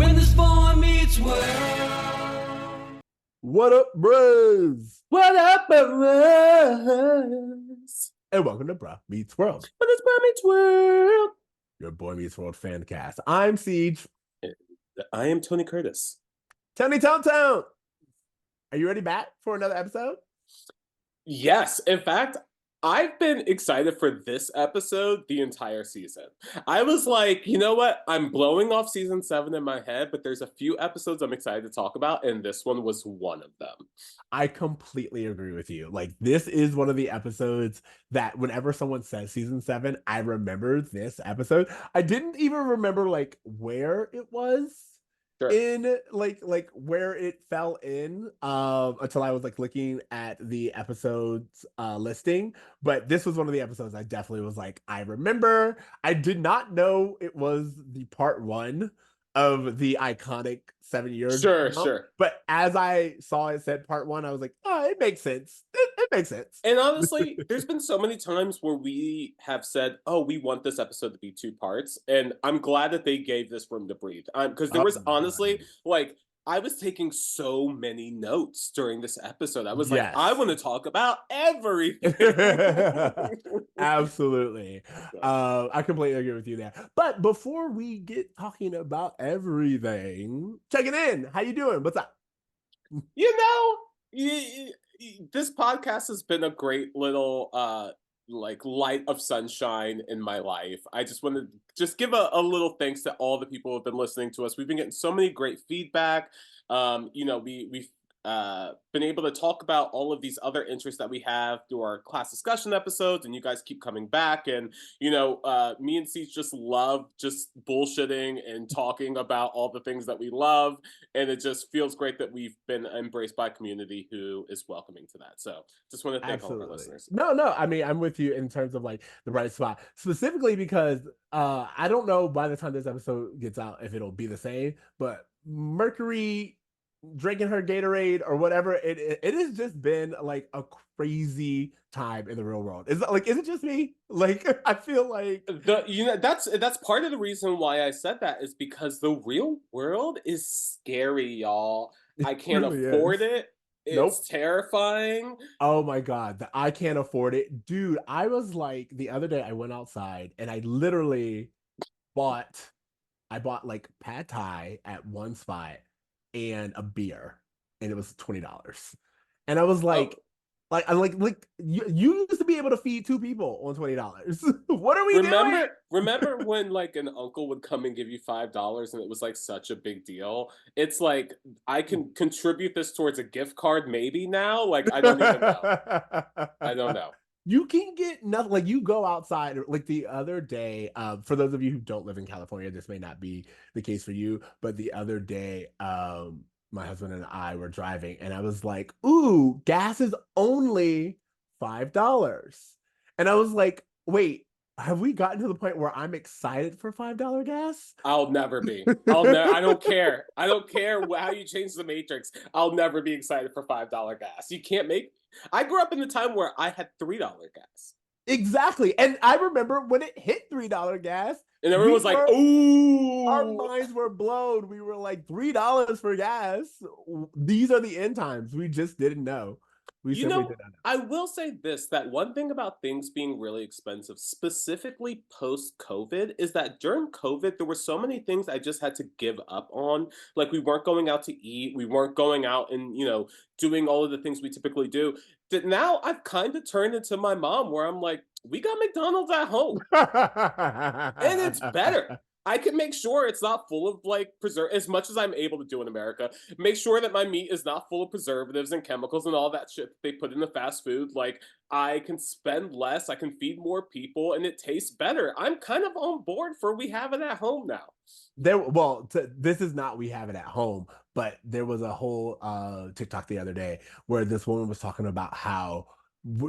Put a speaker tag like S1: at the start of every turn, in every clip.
S1: When this boy meets world.
S2: What up, bros?
S3: What up, bros?
S2: And welcome to Bruh Meets World.
S3: What is Bruh Meets World?
S2: Your Boy Meets World fan cast. I'm Ceej.
S3: I am Tony Curtis.
S2: Tony Town Town. Are you ready back for another episode?
S3: Yes. In fact, I've been excited for this episode the entire season. I was like, you know what? I'm blowing off season 7 in my head, but there's a few episodes I'm excited to talk about, and this one was one of them.
S2: I completely agree with you. Like, this is one of the episodes that whenever someone says season 7, I remember this episode. I didn't even remember like where it was. Sure. In like where it fell in until I was like looking at the episode's listing, but this was one of the episodes I definitely was like, I remember. I did not know it was the part 1 of the iconic 7 years.
S3: Sure.
S2: But as I saw it said part 1, I was like, oh, it makes sense. It makes sense.
S3: And honestly, there's been so many times where we have said, oh, we want this episode to be 2 parts. And I'm glad that they gave this room to breathe. Because there was honestly, like, I was taking so many notes during this episode. I was like, I want to talk about everything.
S2: Absolutely. I completely agree with you there. But before we get talking about everything, checking in. How you doing? What's up?
S3: You know, this podcast has been a great little like light of sunshine in my life. I just want to give a little thanks to all the people who have been listening to us. We've been getting so many great feedback. You know, we've been able to talk about all of these other interests that we have through our class discussion episodes, and you guys keep coming back. And you know, me and Ceej just love just bullshitting and talking about all the things that we love, and it just feels great that we've been embraced by a community who is welcoming to that. So just want to thank all of our listeners.
S2: No, I mean, I'm with you in terms of like the bright spot, specifically because I don't know by the time this episode gets out if it'll be the same, but Mercury drinking her Gatorade or whatever, it has just been like a crazy time in the real world. Is it just me? Like, I feel like
S3: that's part of the reason why I said that is because the real world is scary, y'all. I can't afford it. It's terrifying.
S2: Oh my God, I can't afford it. Dude, I was like, the other day I went outside and I literally bought like pad thai at one spot and a beer, and it was $20. And I was like, you used to be able to feed 2 people on $20. What are we doing?
S3: Remember when like an uncle would come and give you $5 and it was like such a big deal? It's like, I can contribute this towards a gift card maybe now. Like, I don't even know. I don't know.
S2: You can get nothing. Like, you go outside, like the other day, for those of you who don't live in California, this may not be the case for you, but the other day, my husband and I were driving and I was like, ooh, gas is only $5. And I was like, wait, have we gotten to the point where I'm excited for $5 gas?
S3: I'll never be. I don't care. I don't care how you change the matrix. I'll never be excited for $5 gas. You can't make. I grew up in the time where I had $3 gas.
S2: Exactly. And I remember when it hit $3 gas.
S3: And everyone was like, ooh.
S2: Our minds were blown. We were like, $3 for gas. These are the end times. We just didn't know.
S3: You know, I will say this, that one thing about things being really expensive, specifically post-COVID, is that during COVID, there were so many things I just had to give up on. Like, we weren't going out to eat. We weren't going out and, you know, doing all of the things we typically do. That now I've kind of turned into my mom, where I'm like, we got McDonald's at home. And it's better. I can make sure it's not full of like as much as I'm able to do in America. Make sure that my meat is not full of preservatives and chemicals and all that shit they put in the fast food. Like, I can spend less, I can feed more people, and it tastes better. I'm kind of on board for we have it at home now.
S2: This is not we have it at home, but there was a whole TikTok the other day where this woman was talking about how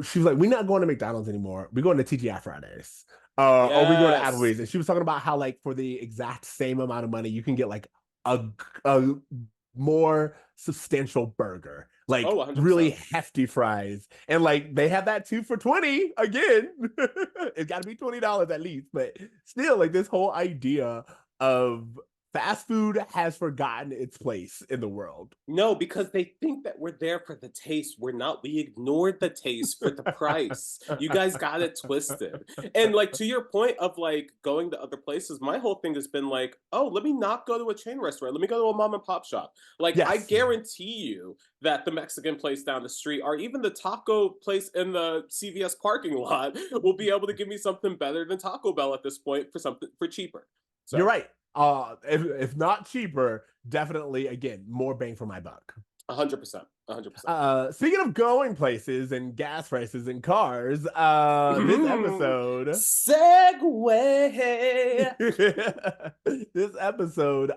S2: she was like, we're not going to McDonald's anymore. We're going to TGI Fridays. Or we go to Applebee's. And she was talking about how, like, for the exact same amount of money, you can get like a more substantial burger, like really hefty fries, and like they have that 2 for $20 again. It's got to be $20 at least, but still, like, this whole idea of Fast food has forgotten its place in the world.
S3: No, because they think that we're there for the taste. We're not. We ignored the taste for the price. You guys got it twisted. And like to your point of like going to other places, my whole thing has been like, oh, let me not go to a chain restaurant. Let me go to a mom and pop shop. Like I
S2: Yes.
S3: guarantee you that the Mexican place down the street or even the taco place in the CVS parking lot will be able to give me something better than Taco Bell at this point for something for cheaper.
S2: You're
S3: So
S2: right. If not cheaper, definitely again more bang for my buck.
S3: 100%. 100%.
S2: Speaking of going places and gas prices and cars, this episode
S3: Segway.
S2: this episode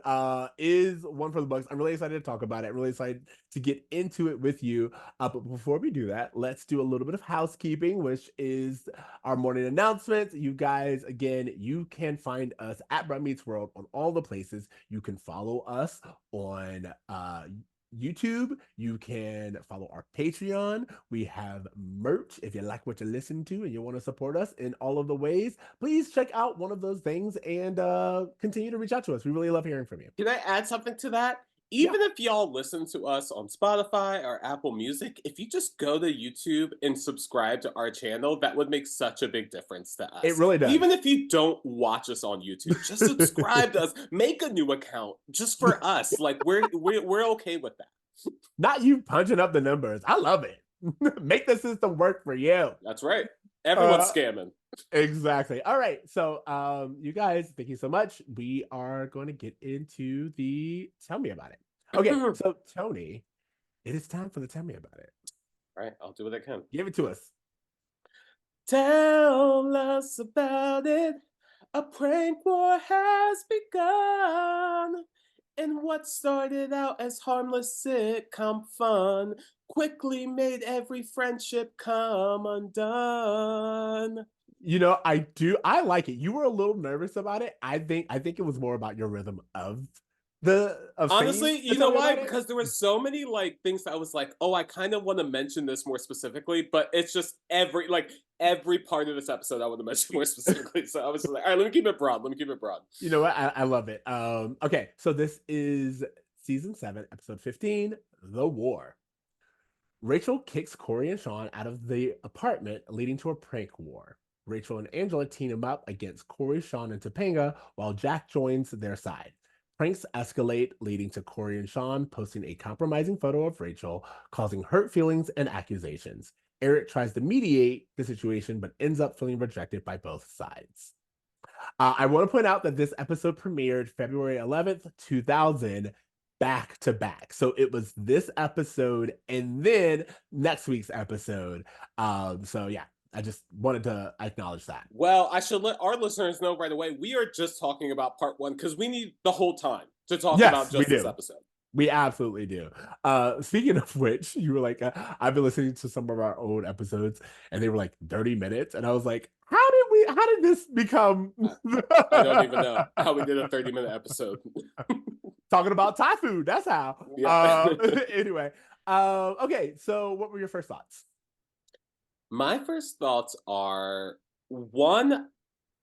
S2: is one for the books. I'm really excited to talk about it. I'm really excited to get into it with you. But before we do that, let's do a little bit of housekeeping, which is our morning announcements. You guys, again, you can find us at Brett Meets World on all the places. You can follow us on YouTube. You can follow our Patreon. We have merch. If you like what you listen to and you want to support us in all of the ways, please check out one of those things and continue to reach out to us. We really love hearing from you.
S3: Can I add something to that? Even if y'all listen to us on Spotify or Apple Music, if you just go to YouTube and subscribe to our channel, that would make such a big difference to us.
S2: It really does.
S3: Even if you don't watch us on YouTube, just subscribe to us. Make a new account just for us. Like we're okay with that.
S2: Not you punching up the numbers. I love it. Make the system work for you.
S3: That's right. Everyone's scamming.
S2: Exactly. All right. So you guys, thank you so much. We are going to get into the tell me about it. Okay, so Tony, it is time for the tell me about it.
S3: All right, I'll do what I can.
S2: Give it to us.
S3: Tell us about it. A prank war has begun. And what started out as harmless sitcom fun quickly made every friendship come undone.
S2: You know, I like it. You were a little nervous about it. I think it was more about your rhythm of
S3: honestly, you know why? Because there were so many like things that I was like, oh, I kind of want to mention this more specifically, but it's just every part of this episode I want to mention more specifically. So I was like, all right, let me keep it broad.
S2: You know what? I love it. Okay, so this is season 7, episode 15, The War. Rachel kicks Cory and Shawn out of the apartment, leading to a prank war. Rachel and Angela team up against Cory, Shawn, and Topanga, while Jack joins their side. Pranks escalate, leading to Cory and Shawn posting a compromising photo of Rachel, causing hurt feelings and accusations. Eric tries to mediate the situation, but ends up feeling rejected by both sides. I want to point out that this episode premiered February 11th, 2000, back to back. So it was this episode and then next week's episode. So yeah, I just wanted to acknowledge that.
S3: Well, I should let our listeners know right away. We are just talking about part 1 because we need the whole time to talk about just this episode.
S2: We absolutely do. Speaking of which, you were like, I've been listening to some of our old episodes and they were like 30 minutes. And I was like, how did this become?
S3: I don't even know how we did a 30-minute episode.
S2: Talking about Thai food. That's how.
S3: Yeah.
S2: Anyway. Okay. So what were your first thoughts?
S3: My first thoughts are, one,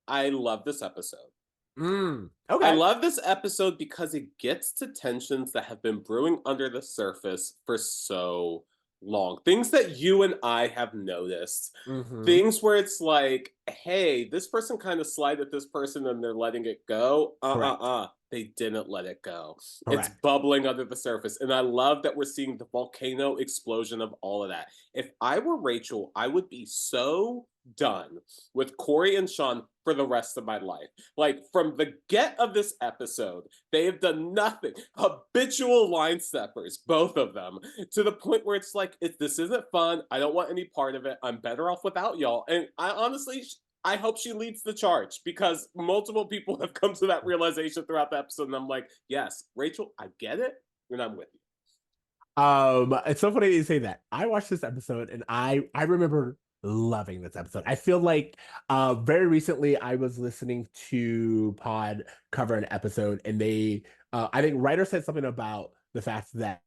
S3: I love this episode.
S2: Okay.
S3: I love this episode because it gets to tensions that have been brewing under the surface for so long. Things that you and I have noticed. Things where it's like, hey, this person kind of slighted this person and they're letting it go. They didn't let it go. Correct. It's bubbling under the surface. And I love that we're seeing the volcano explosion of all of that. If I were Rachel, I would be so done with Cory and Shawn for the rest of my life. Like from the get of this episode, they have done nothing. Habitual line steppers, both of them, to the point where it's like, this isn't fun. I don't want any part of it. I'm better off without y'all. And I honestly, I hope she leads the charge because multiple people have come to that realization throughout the episode. And I'm like, yes, Rachel, I get it. And I'm with you.
S2: It's so funny you say that. I watched this episode and I remember loving this episode. I feel like very recently I was listening to Pod cover an episode and they I think writer said something about the fact that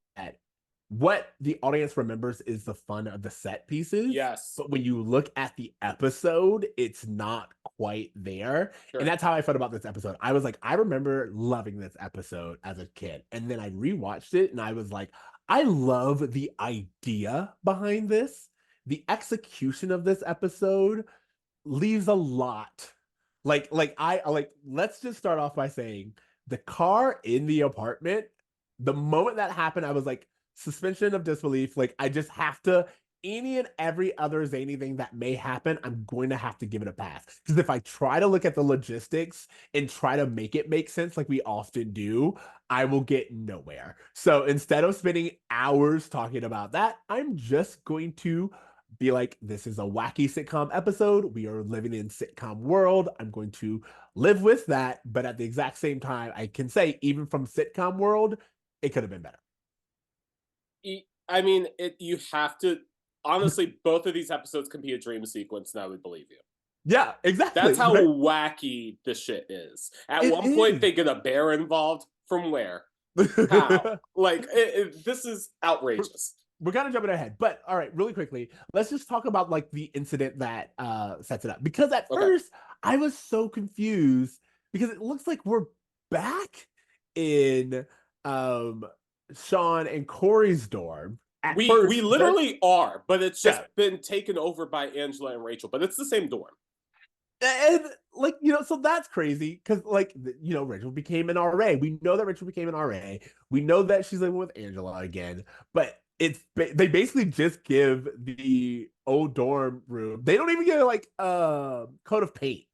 S2: what the audience remembers is the fun of the set pieces.
S3: Yes.
S2: But when you look at the episode, it's not quite there.
S3: Sure.
S2: And that's how I felt about this episode. I was like, I remember loving this episode as a kid. And then I rewatched it and I was like, I love the idea behind this. The execution of this episode leaves a lot. Let's just start off by saying the car in the apartment, the moment that happened, I was like, suspension of disbelief. Like, I just have to, any and every other zany thing that may happen, I'm going to have to give it a pass. Because if I try to look at the logistics and try to make it make sense like we often do, I will get nowhere. So instead of spending hours talking about that, I'm just going to be like, this is a wacky sitcom episode. We are living in sitcom world. I'm going to live with that. But at the exact same time, I can say, even from sitcom world, it could have been better.
S3: I mean, you have to, honestly, both of these episodes can be a dream sequence, and I would believe you.
S2: Yeah, exactly.
S3: That's how wacky this shit is. At one point, they get a bear involved. From where? How? Like, this is outrageous.
S2: We're kind of jumping ahead, but all right, really quickly, let's just talk about like the incident that sets it up. Because at first, I was so confused because it looks like we're back in Shawn and Cory's dorm.
S3: We literally are, but it's just been taken over by Angela and Rachel, but it's the same dorm.
S2: And like, you know, so that's crazy because like, you know, Rachel became an RA. We know that Rachel became an RA. We know that she's living with Angela again, but they basically just give the old dorm room. They don't even get like a coat of paint.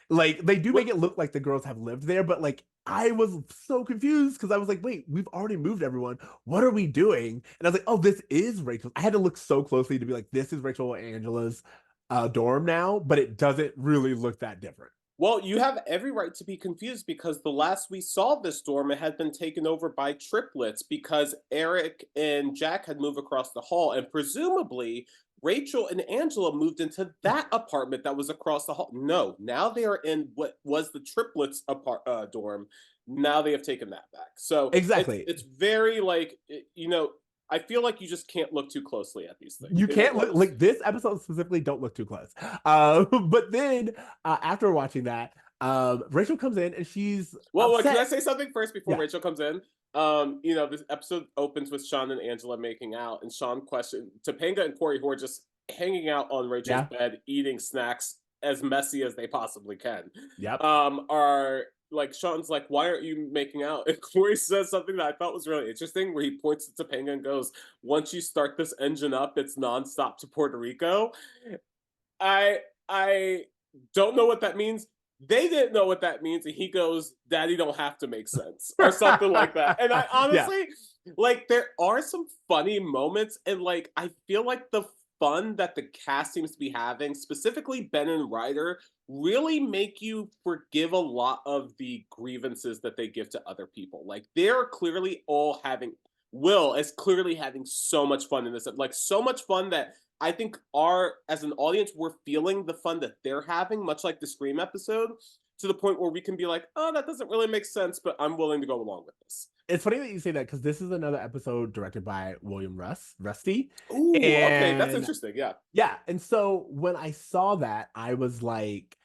S2: Like, they do make it look like the girls have lived there, but like, I was so confused because I was like, wait, we've already moved everyone. What are we doing? And I was like, oh, this is Rachel. I had to look so closely to be like, this is Rachel and Angela's dorm now, but it doesn't really look that different.
S3: Well, you have every right to be confused because the last we saw this dorm, it had been taken over by triplets because Eric and Jack had moved across the hall, and presumably Rachel and Angela moved into that apartment that was across the hall. No, now they are in what was the triplets dorm. Now they have taken that back. So
S2: exactly,
S3: it's very like, you know, I feel like you just can't look too closely at these things.
S2: You can't look like this episode specifically. Don't look too close. But then after watching that, Rachel comes in and she's
S3: well. Can I say something first before Rachel comes in? You know, this episode opens with Shawn and Angela making out, and Shawn questions Topanga and Cory, who are just hanging out on Rachel's bed, eating snacks as messy as they possibly can.
S2: Yep.
S3: Are like, Shawn's like, why aren't you making out? And Cory says something that I thought was really interesting, where he points to Topanga and goes, once you start this engine up, it's nonstop to Puerto Rico. I don't know what that means. They didn't know what that means. And he goes, Daddy don't have to make sense, or something like that. And I honestly, like, there are some funny moments. And like, I feel like the fun that the cast seems to be having, specifically Ben and Ryder, really make you forgive a lot of the grievances that they give to other people. Like, they're clearly all having, Will is clearly having so much fun in this, like so much fun that I think as an audience, we're feeling the fun that they're having, much like the Scream episode, to the point where we can be like, oh, that doesn't really make sense, but I'm willing to go along with this.
S2: It's funny that you say that because this is another episode directed by William Rusty.
S3: Ooh, okay, that's interesting. Yeah.
S2: Yeah. And so when I saw that, I was like,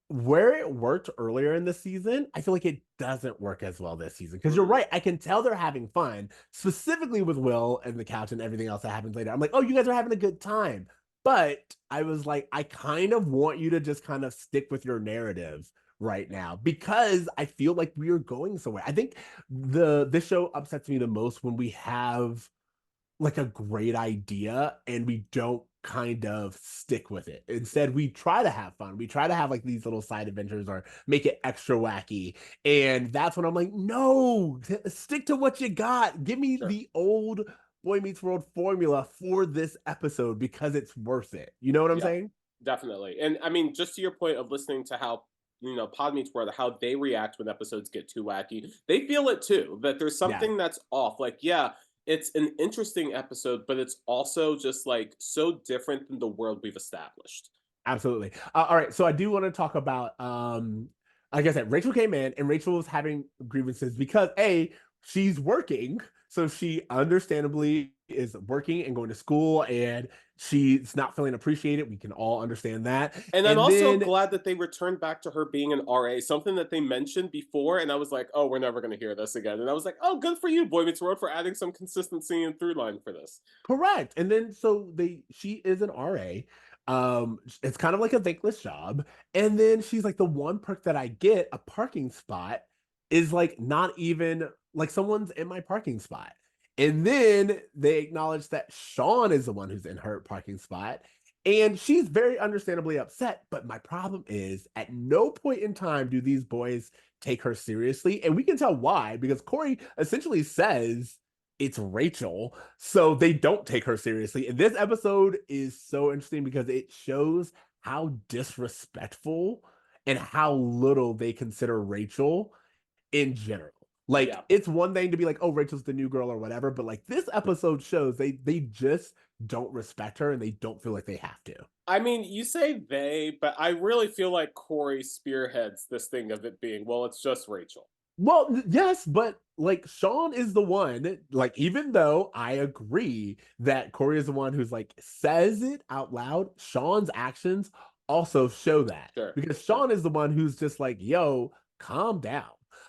S2: where it worked earlier in the season, I feel like it doesn't work as well this season. Because you're right, I can tell they're having fun, specifically with Will and the couch and everything else that happens later. I'm like, oh, you guys are having a good time. But I was like, I kind of want you to just kind of stick with your narrative right now because I feel like we are going somewhere. I think this show upsets me the most when we have like a great idea and we don't kind of stick with it. Instead, we try to have fun. We try to have like these little side adventures or make it extra wacky. And that's when I'm like, no, stick to what you got. Give me the old Boy Meets World formula for this episode because it's worth it. You know what I'm saying?
S3: Definitely. And I mean, just to your point of listening to how, you know, Pod Meets World, how they react when episodes get too wacky, they feel it too, that there's something that's off. Like, it's an interesting episode, but it's also just like so different than the world we've established.
S2: Absolutely. All right. So I do want to talk about, like I said, Rachel came in and Rachel was having grievances because she's working So she understandably is working and going to school, and she's not feeling appreciated. We can all understand that.
S3: And I'm
S2: And
S3: also
S2: then
S3: glad that they returned back to her being an RA, something that they mentioned before, and I was like, oh, we're never going to hear this again. And I was like, oh, good for you, Boy Meets World, for adding some consistency and through line for this.
S2: correct. And then so she is an RA. It's kind of like a thankless job. And then she's like, the one perk that I get, a parking spot, is like not even like someone's in my parking spot. And then they acknowledge that Shawn is the one who's in her parking spot. And she's very understandably upset. But my problem is, at no point in time do these boys take her seriously. And we can tell why, because Cory essentially says it's Rachel. So they don't take her seriously. And this episode is so interesting because it shows how disrespectful and how little they consider Rachel in general. Like,
S3: Yeah.
S2: it's one thing to be like, oh, Rachel's the new girl or whatever, but like this episode shows they just don't respect her and they don't feel like they have to.
S3: I mean, you say they, but I really feel like Cory spearheads this thing of it being, well, it's just Rachel.
S2: Well, yes, but like Shawn is the one, like, even though I agree that Cory is the one who's like says it out loud, Shawn's actions also show that.
S3: Sure.
S2: Because Shawn is the one who's just like, yo, calm down.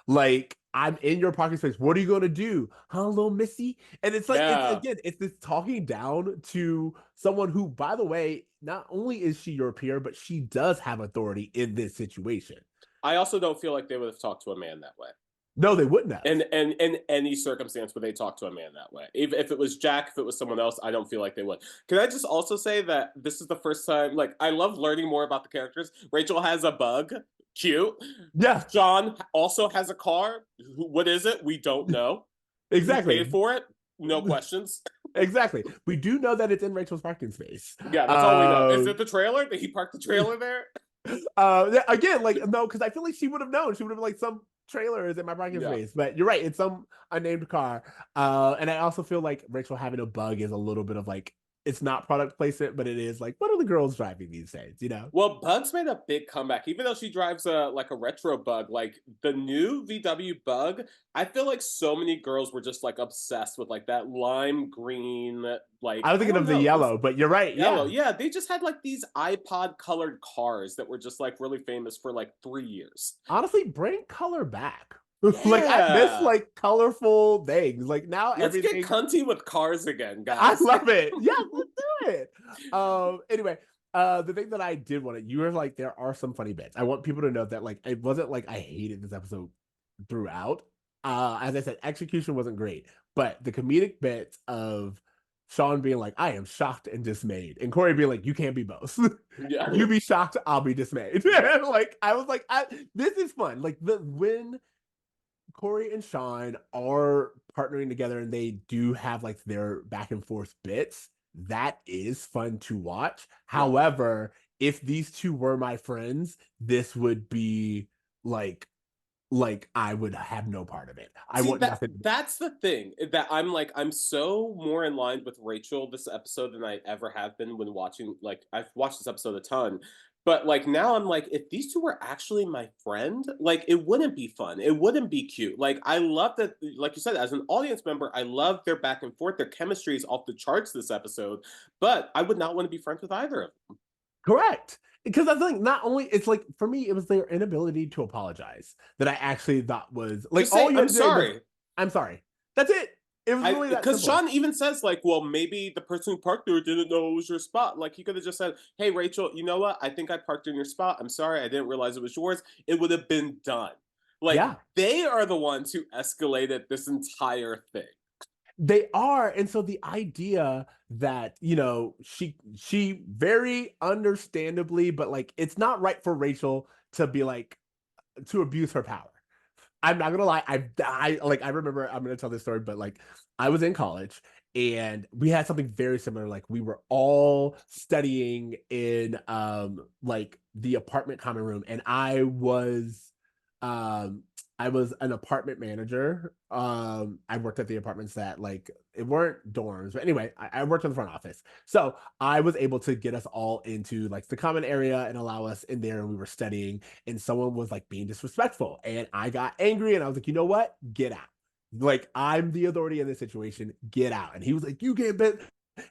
S2: Like, I'm in your parking space. What are you gonna do? Huh, little missy? And it's like, it's
S3: Yeah.
S2: again, it's this talking down to someone who, by the way, not only is she your peer, but she does have authority in this situation.
S3: I also don't feel like they would have talked to a man that way.
S2: No, they wouldn't have.
S3: And in any circumstance would they talk to a man that way. If it was Jack, if it was someone else, I don't feel like they would. Can I just also say that this is the first time, like, I love learning more about the characters. Rachel has a bug. Cute.
S2: Yeah.
S3: Shawn also has a car. What is it? We don't know.
S2: Exactly.
S3: Who paid for it? No questions.
S2: Exactly. We do know that it's in Rachel's parking space.
S3: Yeah, that's all we know. Is it the trailer? Did he park the trailer there?
S2: Again, like, no, because I feel like she would have known. She would have been like, some trailer is in my parking space. But you're right, it's some unnamed car. And I also feel like Rachel having a bug is a little bit of like, it's not product placement, but it is like, what are the girls driving these days, you know?
S3: Well, Bug's made a big comeback, even though she drives a retro Bug. Like the new VW Bug, I feel like so many girls were just like obsessed with like that lime green. Like,
S2: I was thinking of the yellow, but you're right.
S3: Yellow,
S2: Yeah,
S3: they just had like these iPod colored cars that were just like really famous for like 3 years.
S2: Honestly, bring color back. Like, I miss like colorful things. Like, now
S3: Let's
S2: everything.
S3: get cunty with cars again, guys.
S2: I love it. Yeah, let's do it. Anyway, the thing that I did want to, you were like, there are some funny bits. I want people to know that like it wasn't like I hated this episode throughout. As I said, execution wasn't great, but the comedic bits of Shawn being like, I am shocked and dismayed, and Cory being like, you can't be both.
S3: Yeah.
S2: You be shocked, I'll be dismayed. Like, I was like, this is fun. Like, when Cory and Shawn are partnering together and they do have like their back and forth bits, that is fun to watch. However, if these two were my friends, this would be like I would have no part of it. I want nothing.
S3: That's the thing that I'm so more in line with Rachel this episode than I ever have been when watching. Like, I've watched this episode a ton, but like now I'm like, if these two were actually my friend, like it wouldn't be fun. It wouldn't be cute. Like, I love that, like you said, as an audience member, I love their back and forth. Their chemistry is off the charts this episode, but I would not want to be friends with either of them.
S2: Correct. Because I think not only, it's like, for me, it was their inability to apologize that I actually thought was like,
S3: Just say,
S2: all you
S3: I'm sorry.
S2: was, I'm sorry. That's it. It was really that
S3: because
S2: simple.
S3: Shawn even says like, well, maybe the person who parked there didn't know it was your spot. Like, he could have just said, hey, Rachel, you know what? I think I parked in your spot. I'm sorry, I didn't realize it was yours. It would have been done. Like, they are the ones who escalated this entire thing.
S2: They are. And so the idea that, you know, she very understandably, but like, it's not right for Rachel to be like, to abuse her power. I'm not gonna lie. I remember, I'm gonna tell this story, but like, I was in college and we had something very similar. Like, we were all studying in like the apartment common room, and I was an apartment manager. I worked at the apartments that like, it weren't dorms, but anyway, I worked in the front office. So I was able to get us all into like the common area and allow us in there, and we were studying, and someone was like being disrespectful, and I got angry and I was like, you know what? Get out. Like, I'm the authority in this situation. Get out. And he was like, you can't bet.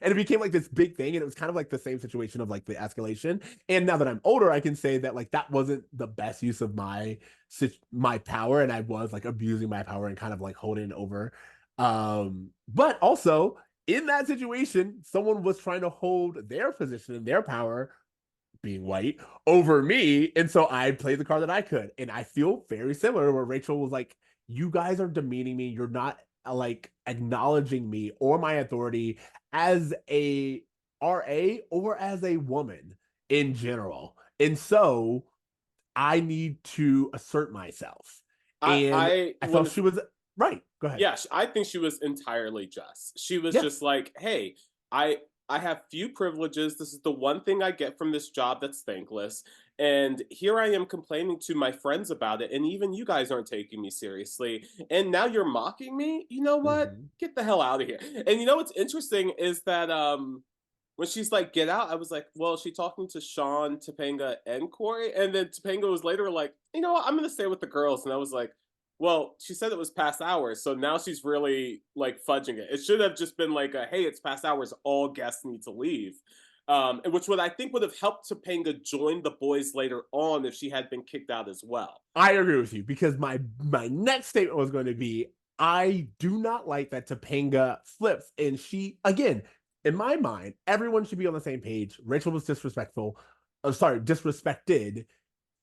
S2: And it became like this big thing. And it was kind of like the same situation of like the escalation. And now that I'm older, I can say that like that wasn't the best use of my power. And I was like abusing my power and kind of like holding over. But also in that situation, someone was trying to hold their position and their power, being white, over me. And so I played the card that I could. And I feel very similar where Rachel was like, you guys are demeaning me. You're not like acknowledging me or my authority as a RA or as a woman in general. And so I need to assert myself. And
S3: I
S2: I
S3: when
S2: felt she was right. Go ahead.
S3: Yeah, I think she was entirely just. She was
S2: Yes.
S3: just like, "Hey, I I have few privileges. This is the one thing I get from this job that's thankless. And here I am complaining to my friends about it, and even you guys aren't taking me seriously. And now you're mocking me? You know what?
S2: Mm-hmm.
S3: Get the hell out of here." And you know what's interesting is that when she's like, "Get out," I was like, "Well, is she talking to Shawn, Topanga, and Cory?" And then Topanga was later like, "You know what? I'm gonna stay with the girls." And I was like, well, she said it was past hours, so now she's really like fudging it. It should have just been like, "Hey, it's past hours. All guests need to leave," and which would I think would have helped Topanga join the boys later on if she had been kicked out as well.
S2: I agree with you because my next statement was going to be I do not like that Topanga flips and she again in my mind everyone should be on the same page. Rachel was disrespectful. Sorry, disrespected.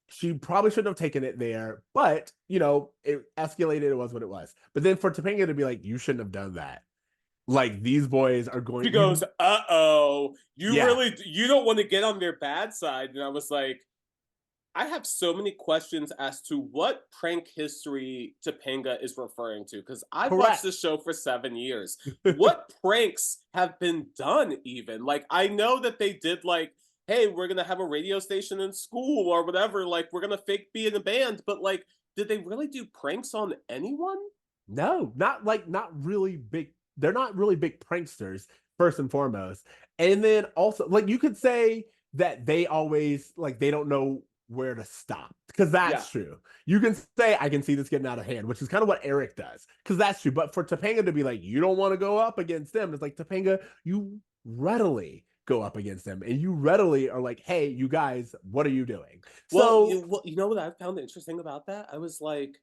S2: She probably shouldn't have taken it there, but you know it escalated. It was what it was. But then for Topanga to be like, you shouldn't have done that. Like these boys are
S3: She
S2: going.
S3: goes,
S2: You,
S3: "Uh-oh,
S2: yeah,
S3: you don't want to get on their bad side." And I was like, I have so many questions as to what prank history Topanga is referring to because I've watched
S2: correct.
S3: this show for 7 years. What pranks have been done, even? Like, I know that they did, like, hey, we're going to have a radio station in school or whatever. Like, we're going to fake be in a band. But, like, did they really do pranks on anyone?
S2: No, not really big. They're not really big pranksters, first and foremost. And then also, like you could say that they always like they don't know where to stop because
S3: Yeah.
S2: that's true. You can say I can see this getting out of hand, which is kind of what Eric does because that's true. But for Topanga to be like, you don't want to go up against them, it's like Topanga, you readily go up against them and you readily are like, hey, you guys, what are you doing? So
S3: Well, you know what I found interesting about that? I was like,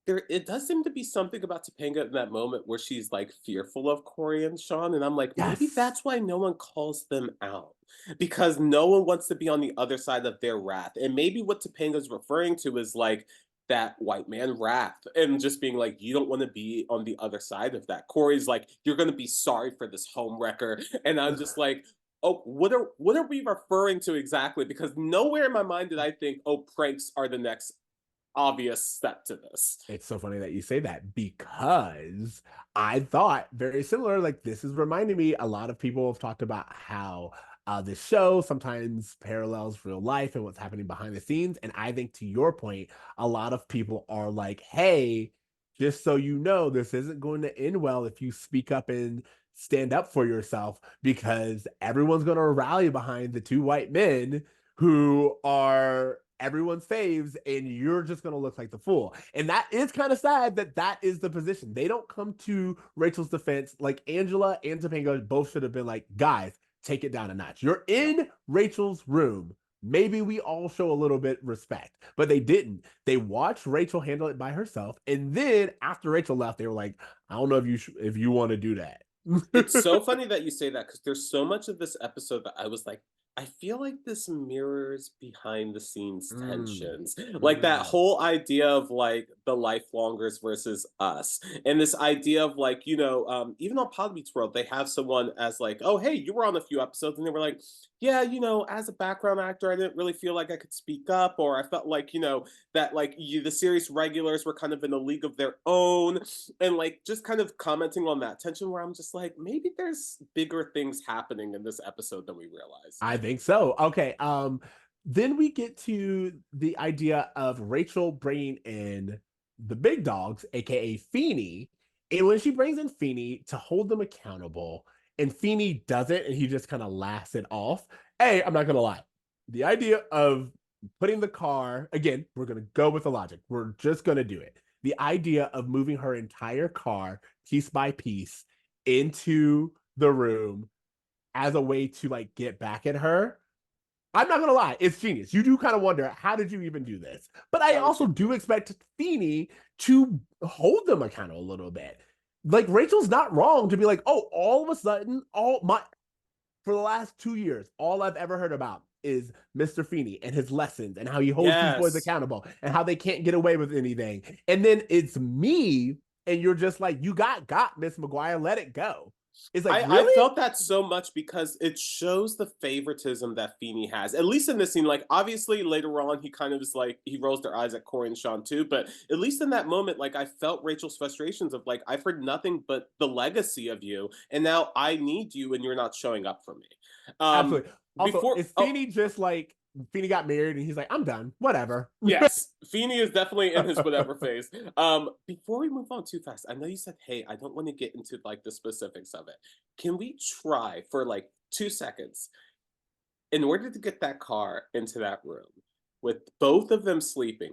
S3: there it does seem to be something about Topanga in that moment where she's, like, fearful of Cory and Shawn, and I'm like, maybe
S2: yes,
S3: that's why no one calls them out, because no one wants to be on the other side of their wrath, and maybe what Topanga's referring to is, like, that white man wrath, and just being like, "You don't wanna be on the other side of that." Cory's like, "You're gonna be sorry for this home wrecker," and I'm just like, "Oh, what are we referring to exactly?" Because nowhere in my mind did I think, "Oh, pranks are the next obvious step to this."
S2: it's so funny that you say that because I thought very similar. Like, this is reminding me, a lot of people have talked about how this show sometimes parallels real life and what's happening behind the scenes. And I think, to your point, a lot of people are like, hey, just so you know, this isn't going to end well if you speak up and stand up for yourself because everyone's going to rally behind the two white men who are everyone's faves and you're just going to look like the fool. And that is kind of sad that that is the position. They don't come to Rachel's defense. Like Angela and Topanga both should have been like, guys, take it down a notch. You're
S3: Yeah.
S2: in Rachel's room. Maybe we all show a little bit respect, but they didn't. They watched Rachel handle it by herself, and then after Rachel left, they were like, "I don't know if you want to do that."
S3: It's so funny that you say that because there's so much of this episode that I was like, I feel like this mirrors behind the scenes
S2: Mm,
S3: tensions. Like that
S2: mm.
S3: whole idea of like the lifelongers versus us. And this idea of like, even on Pod Meets World, they have someone as like, oh, hey, you were on a few episodes. And they were like, yeah, as a background actor, I didn't really feel like I could speak up, or I felt like, that like the series regulars were kind of in a league of their own and like just kind of commenting on that tension where I'm just like, maybe there's bigger things happening in this episode than we realize.
S2: I think so. Okay. Then we get to the idea of Rachel bringing in the big dogs, aka Feeney. And when she brings in Feeney to hold them accountable, and Feeney does it, and he just kind of laughs it off. Hey, I'm not gonna lie. The idea of putting the car again, we're gonna go with the logic. We're just gonna do it. the idea of moving her entire car piece by piece into the room as a way to like get back at her. I'm not gonna lie, it's genius. You do kind of wonder, how did you even do this? But I also do expect Feeny to hold them accountable a little bit. Like Rachel's not wrong to be like, oh, all of a sudden, for the last 2 years, all I've ever heard about is Mr. Feeney and his lessons and how he holds these boys accountable and how they can't get away with anything. And then it's me, and you're just like, you got Miss McGuire, let it go. It's like, really?
S3: I felt that so much because it shows the favoritism that Feeney has. At least in this scene, like obviously later on he kind of is like he rolls their eyes at Cory and Shawn too, but at least in that moment, like I felt Rachel's frustrations of like, I've heard nothing but the legacy of you, and now I need you and you're not showing up for me.
S2: Absolutely. Also, is Feeney just like Feeney got married and he's like, I'm done, whatever.
S3: Yes, Feeney is definitely in his whatever phase. Before we move on too fast, I know you said, hey, I don't want to get into like the specifics of it. Can we try for like 2 seconds, in order to get that car into that room with both of them sleeping?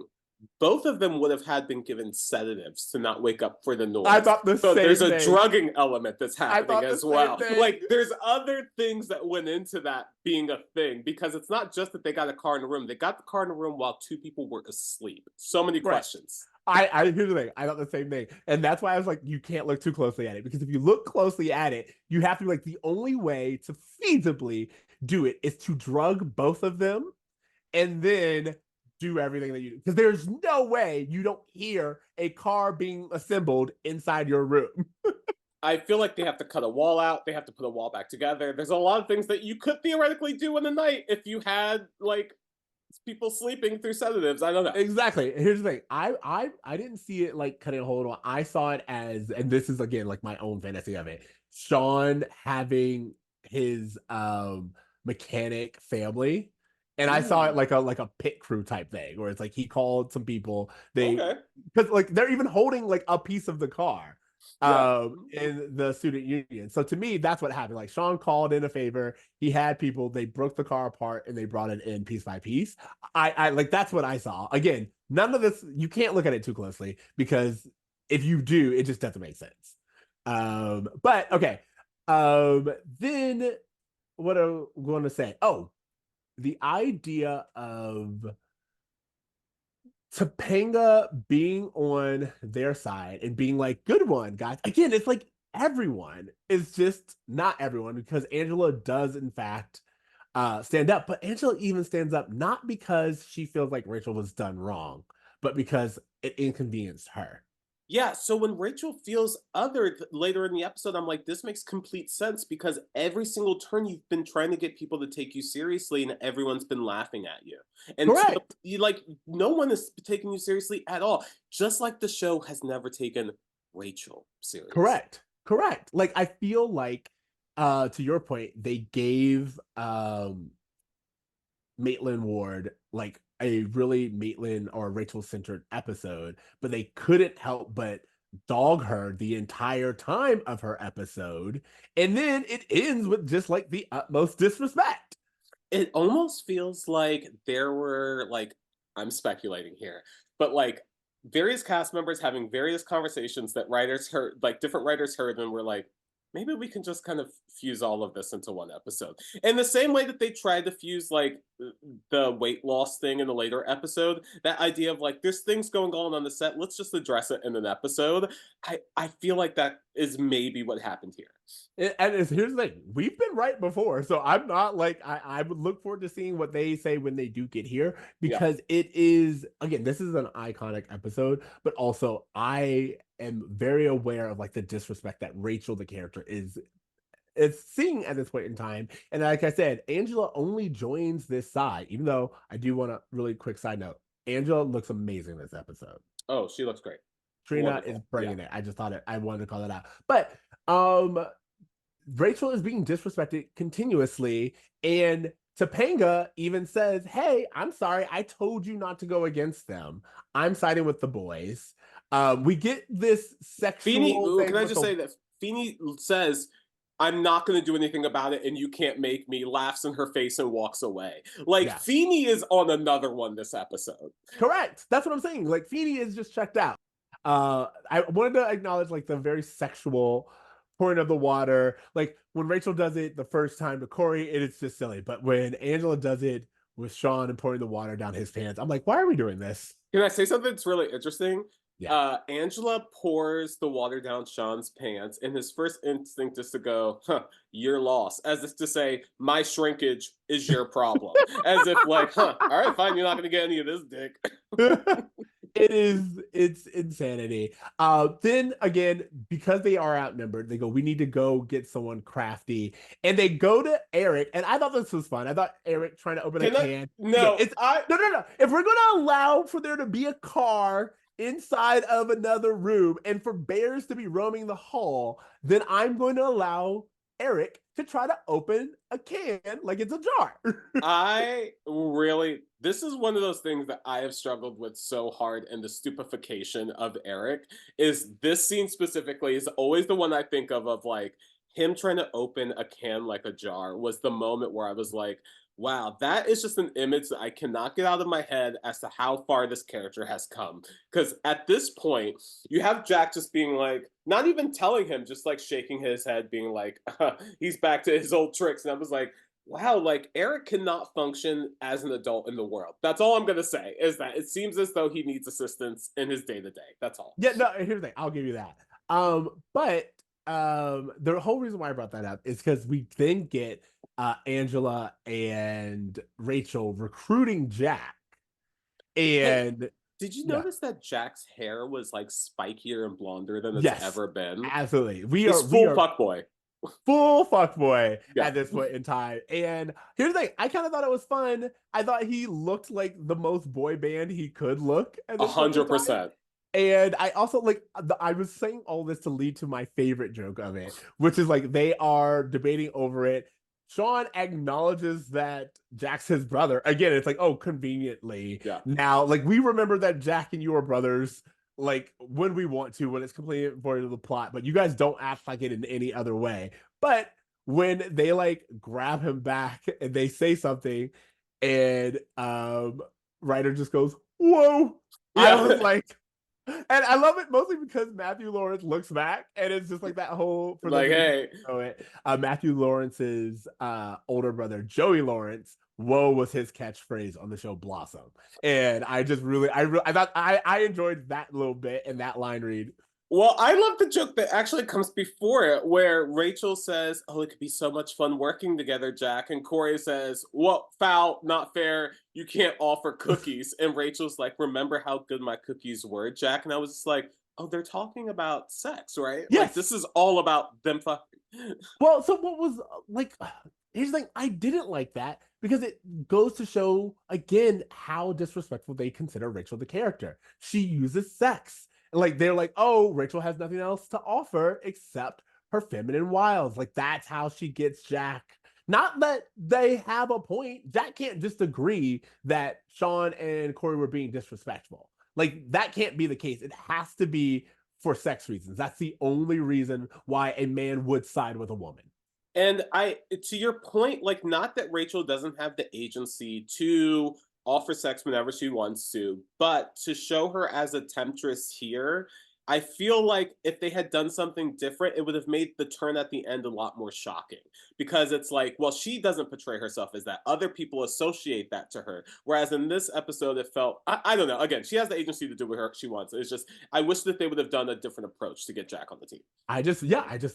S3: Both of them would have been given sedatives to not wake up for the noise.
S2: I thought the
S3: so
S2: same
S3: there's a
S2: thing.
S3: Drugging element that's happening as well.
S2: Thing.
S3: Like there's other things that went into that being a thing, because it's not just that they got a car in the room. They got the car in the room while two people were asleep. So many questions.
S2: Here's the thing. I thought the same thing. And that's why I was like, you can't look too closely at it, because if you look closely at it, you have to be like, the only way to feasibly do it is to drug both of them and then do everything that you do. Because there's no way you don't hear a car being assembled inside your room.
S3: I feel like they have to cut a wall out. They have to put a wall back together. There's a lot of things that you could theoretically do in the night if you had like people sleeping through sedatives. I don't know.
S2: Exactly. Here's the thing. I didn't see it like cutting a hold on. I saw it as, and this is again like my own fantasy of it, Shawn having his mechanic family. And I saw it like a pit crew type thing, where it's like he called some people. Because like they're even holding like a piece of the car in the student union. So to me, that's what happened. Like Shawn called in a favor. He had people. They broke the car apart and they brought it in piece by piece. I like, that's what I saw. Again, none of this. You can't look at it too closely, because if you do, it just doesn't make sense. But okay. Then what am I going to say? Oh, the idea of Topanga being on their side and being like, good one, guys. Again, it's like everyone is just not everyone, because Angela does, in fact, stand up. But Angela even stands up not because she feels like Rachel was done wrong, but because it inconvenienced her.
S3: Yeah, so when Rachel feels othered later in the episode, I'm like, this makes complete sense, because every single turn you've been trying to get people to take you seriously and everyone's been laughing at you. And so, no one is taking you seriously at all. Just like the show has never taken Rachel seriously.
S2: Correct. Like, I feel like, to your point, they gave Maitland Ward like a really Maitland or Rachel centered episode, but they couldn't help but dog her the entire time of her episode. And then it ends with just like the utmost disrespect.
S3: It almost feels like there were, like, I'm speculating here, but like various cast members having various conversations that writers heard, like different writers heard, and were like, maybe we can just kind of fuse all of this into one episode. In the same way that they tried to fuse like the weight loss thing in the later episode, that idea of like, there's things going on the set, let's just address it in an episode. I feel like that is maybe what happened here.
S2: And here's the thing, we've been right before, so I'm not like, I would look forward to seeing what they say when they do get here, because it is, again, this is an iconic episode, but also I am very aware of like the disrespect that Rachel, the character, is seeing at this point in time. And like I said, Angela only joins this side, even though I do want a really quick side note. Angela looks amazing this episode.
S3: Oh, she looks great.
S2: Trina Wonderful. Is bringing it. I just thought I wanted to call it out. But Rachel is being disrespected continuously, and Topanga even says, hey, I'm sorry, I told you not to go against them. I'm siding with the boys. We get this sexual thing.
S3: Can I just say that Feeny says, I'm not going to do anything about it and you can't make me, laughs in her face and walks away. Like, Feeny is on another one this episode.
S2: Correct. That's what I'm saying. Like, Feeny is just checked out. I wanted to acknowledge like the very sexual pouring of the water. Like when Rachel does it the first time to Cory, it's just silly. But when Angela does it with Shawn and pouring the water down his pants, I'm like, why are we doing this?
S3: Can I say something that's really interesting?
S2: Yeah.
S3: Angela pours the water down Sean's pants, and his first instinct is to go, huh, you're lost. As if to say, my shrinkage is your problem. As if, like, huh, all right, fine, you're not going to get any of this dick.
S2: It's insanity. Then again, because they are outnumbered, they go, we need to go get someone crafty. And they go to Eric, and I thought this was fun. I thought Eric trying to open a can.
S3: No,
S2: it's no. If we're gonna allow for there to be a car inside of another room and for bears to be roaming the hall, then I'm going to allow Eric to try to open a can like it's a jar.
S3: this is one of those things that I have struggled with so hard, and the stupefaction of Eric is this scene specifically is always the one I think of like him trying to open a can like a jar was the moment where I was like, wow, that is just an image that I cannot get out of my head as to how far this character has come. Because at this point, you have Jack just being like, not even telling him, just like shaking his head, being like, he's back to his old tricks. And I was like, wow, like Eric cannot function as an adult in the world. That's all I'm going to say is that it seems as though he needs assistance in his day to day. That's all.
S2: Yeah, no, here's the thing. I'll give you that. But the whole reason why I brought that up is because we then get Angela and Rachel recruiting Jack. And
S3: hey, did you notice that Jack's hair was like spikier and blonder than it's ever been?
S2: Absolutely.
S3: He's full fuckboy.
S2: Full fuckboy at this point in time. And here's the thing, I kind of thought it was fun. I thought he looked like the most boy band he could look at
S3: 100%.
S2: And I also like I was saying all this to lead to my favorite joke of it, which is like they are debating over it. Shawn acknowledges that Jack's his brother. Again, it's like, oh, conveniently.
S3: Yeah.
S2: Now, like we remember that Jack and you are brothers, like when we want to, when it's completely important to the plot, but you guys don't act like it in any other way. But when they like grab him back and they say something, and Ryder just goes, "Whoa!" Yeah. I was like. And I love it mostly because Matthew Lawrence looks back, and it's just like that whole
S3: for like, hey,
S2: Matthew Lawrence's older brother Joey Lawrence. Whoa was his catchphrase on the show Blossom, and I just really, I thought I enjoyed that little bit and that line read.
S3: Well, I love the joke that actually comes before it, where Rachel says, "Oh, it could be so much fun working together, Jack." And Cory says, "What, foul, not fair. You can't offer cookies." And Rachel's like, "Remember how good my cookies were, Jack?" And I was just like, "Oh, they're talking about sex, right?
S2: Yes.
S3: Like, this is all about them fucking."
S2: Well, so what was like? Here's the thing, I didn't like that because it goes to show again how disrespectful they consider Rachel the character. She uses sex. Like they're like, oh, Rachel has nothing else to offer except her feminine wiles. Like that's how she gets Jack. Not that they have a point. Jack can't just agree that Shawn and Cory were being disrespectful. Like that can't be the case. It has to be for sex reasons. That's the only reason why a man would side with a woman.
S3: And to your point, like not that Rachel doesn't have the agency to offer sex whenever she wants to, but to show her as a temptress here, I feel like if they had done something different, it would have made the turn at the end a lot more shocking. Because it's like, well, she doesn't portray herself as that. Other people associate that to her. Whereas in this episode, it felt, I don't know. Again, she has the agency to do what she wants. It's just, I wish that they would have done a different approach to get Jack on the team.
S2: I just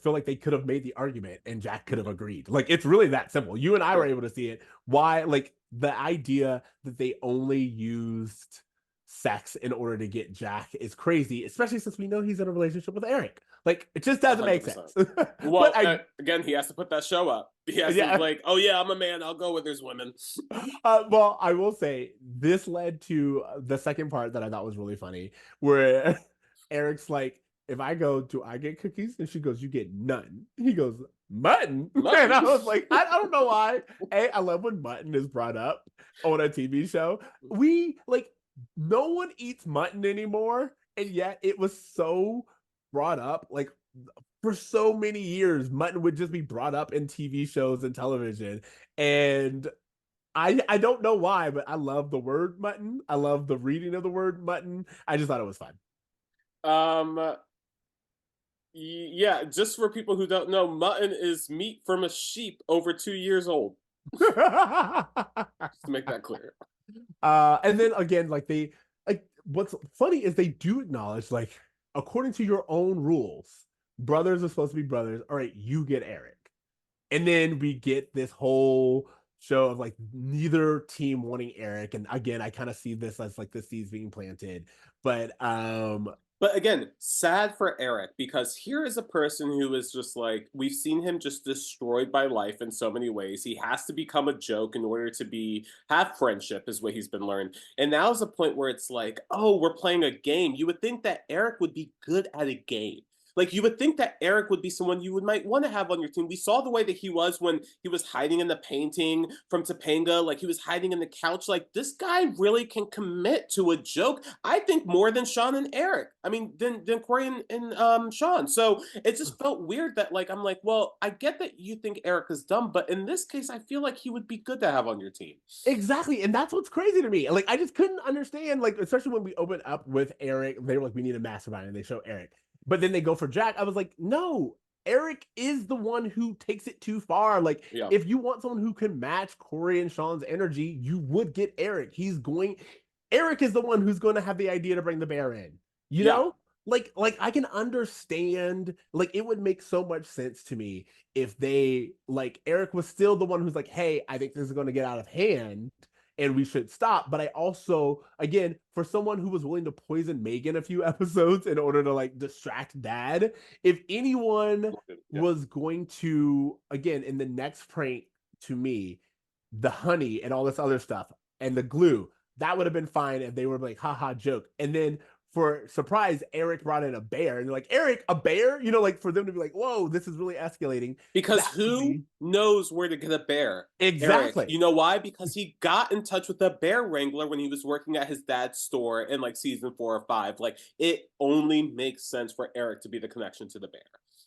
S2: feel like they could have made the argument and Jack could have agreed. Like, it's really that simple. You and I were able to see it. Why, like, the idea that they only used sex in order to get Jack is crazy, especially since we know he's in a relationship with Eric. Like, it just doesn't 100%. Make sense.
S3: Well, again, he has to put that show up. He has to like, oh yeah, I'm a man, I'll go with his women.
S2: Well, I will say this led to the second part that I thought was really funny, where Eric's like, if I go, do I get cookies? And she goes, you get none. He goes, mutton? And I was like, I don't know why. I love when mutton is brought up on a TV show. No one eats mutton anymore, and yet it was so brought up. Like for so many years, mutton would just be brought up in TV shows and television. And I don't know why, but I love the word mutton. I love the reading of the word mutton. I just thought it was fun.
S3: Um, yeah, just for people who don't know, mutton is meat from a sheep over 2 years old. Just to make that clear.
S2: And then again, like they like what's funny is they do acknowledge, like, according to your own rules, brothers are supposed to be brothers. All right, you get Eric. And then we get this whole show of like neither team wanting Eric. And again, I kind of see this as like the seeds being planted.
S3: But again, sad for Eric because here is a person who is just like, we've seen him just destroyed by life in so many ways. He has to become a joke in order to have friendship, is what he's been learned. And now is a point where it's like, oh, we're playing a game. You would think that Eric would be good at a game. Like you would think that Eric would be someone you might want to have on your team. We saw the way that he was when he was hiding in the painting from Topanga, like he was hiding in the couch. Like this guy really can commit to a joke. I think more than Shawn and Eric. I mean, than Cory and Shawn. So it just felt weird that like I'm like, well, I get that you think Eric is dumb, but in this case, I feel like he would be good to have on your team.
S2: exactly. And that's what's crazy to me. Like, I just couldn't understand, like, especially when we open up with Eric, they were like, we need a mastermind, and they show Eric. But then they go for Jack. I was like, no, Eric is the one who takes it too far. Like,
S3: Yeah.
S2: if you want someone who can match Cory and Shawn's energy, you would get Eric. Eric is the one who's going to have the idea to bring the bear in. You know? Like I can understand, like it would make so much sense to me if they, like, Eric was still the one who's like, hey, I think this is going to get out of hand and we should stop. But I also, again, for someone who was willing to poison Megan a few episodes in order to like distract dad, if anyone was going to, again, in the next prank, to me, the honey and all this other stuff and the glue, that would have been fine if they were like, haha, joke. And then for surprise, Eric brought in a bear, and they're like, Eric, a bear? You know, like for them to be like, whoa, this is really escalating.
S3: Because who knows where to get a bear?
S2: Exactly.
S3: Eric. You know why? Because he got in touch with the bear wrangler when he was working at his dad's store in like season 4 or 5. Like it only makes sense for Eric to be the connection to the bear.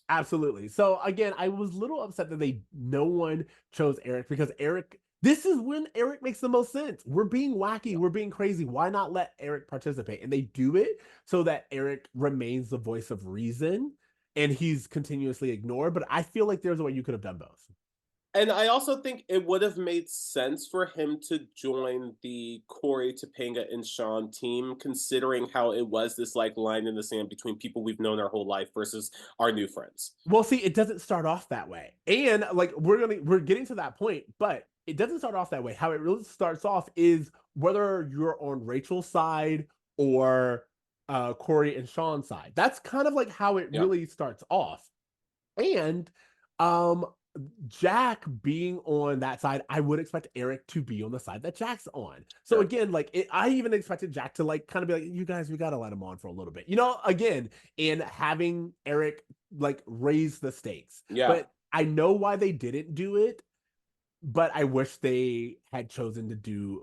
S2: Absolutely. So again, I was a little upset that no one chose Eric, because Eric, this is when Eric makes the most sense. We're being wacky, we're being crazy. Why not let Eric participate? And they do it so that Eric remains the voice of reason and he's continuously ignored. But I feel like there's a way you could have done both.
S3: And I also think it would have made sense for him to join the Cory, Topanga, and Shawn team, considering how it was this like line in the sand between people we've known our whole life versus our new friends.
S2: Well, see, it doesn't start off that way. And like we're getting to that point, but it doesn't start off that way. How it really starts off is whether you're on Rachel's side or Cory and Shawn's side. That's kind of like how it really starts off. And Jack being on that side, I would expect Eric to be on the side that Jack's on. So again, like I even expected Jack to like kind of be like, you guys, we gotta let him on for a little bit, you know, again, and having Eric like raise the stakes. But I know why they didn't do it, but I wish they had chosen to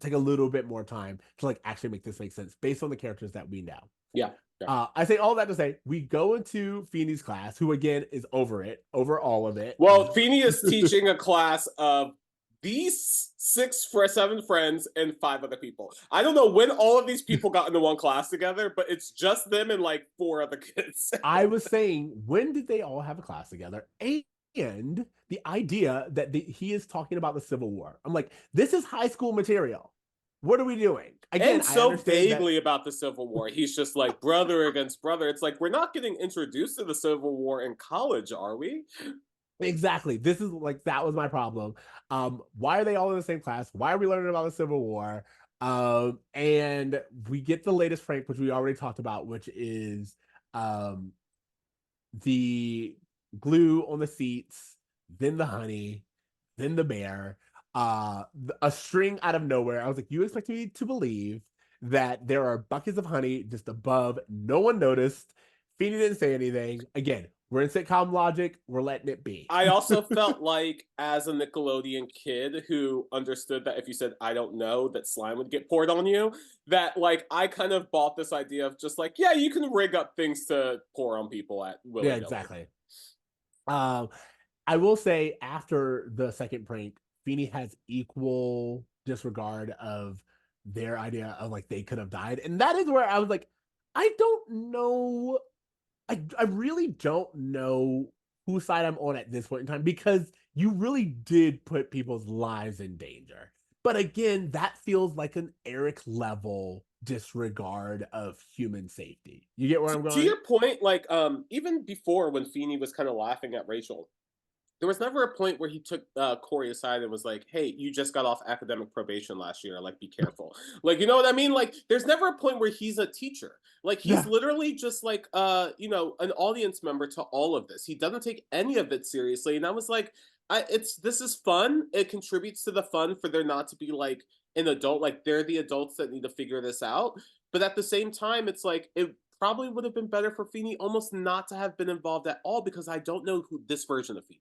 S2: take a little bit more time to like actually make this make sense based on the characters that we know. I say all that to say we go into Feeney's class, who again is over all of it.
S3: Well, Feeney is teaching a class of these 6 or 7 friends and 5 other people. I don't know when all of these people got into one class together, but it's just them and like 4 other kids.
S2: I was saying, when did they all have a class together? And the idea that he is talking about the Civil War. I'm like, this is high school material. What are we doing? Again,
S3: and so vaguely about the Civil War. He's just like brother against brother. It's like, we're not getting introduced to the Civil War in college, are we?
S2: Exactly. This is like, that was my problem. Why are they all in the same class? Why are we learning about the Civil War? And we get the latest prank, which we already talked about, which is the glue on the seats, then the honey, then the bear. A string out of nowhere. I was like, you expect me to believe that there are buckets of honey just above, no one noticed, Feeney didn't say anything. Again, we're in sitcom logic, we're letting it be.
S3: I also felt like, as a Nickelodeon kid who understood that if you said I don't know, that slime would get poured on you, that like I kind of bought this idea of just like, yeah, you can rig up things to pour on people at will.
S2: Yeah, exactly. I will say, after the second prank, Feeney has equal disregard of their idea of like they could have died. And that is where I was like, I don't know. I really don't know whose side I'm on at this point in time because you really did put people's lives in danger. But again, that feels like an Eric level disregard of human safety. You get where I'm
S3: To
S2: going?
S3: your point, like even before when Feeney was kind of laughing at Rachel, there was never a point where he took Cory aside and was like, "Hey, you just got off academic probation last year. Like, be careful." Like, you know what I mean? Like, there's never a point where he's a teacher. Like, he's
S2: Yeah.
S3: literally just like, an audience member to all of this. He doesn't take any of it seriously. And I was like, this is fun. It contributes to the fun for there not to be like an adult. Like, they're the adults that need to figure this out. But at the same time, it's like it probably would have been better for Feeney almost not to have been involved at all because I don't know who this version of Feeney.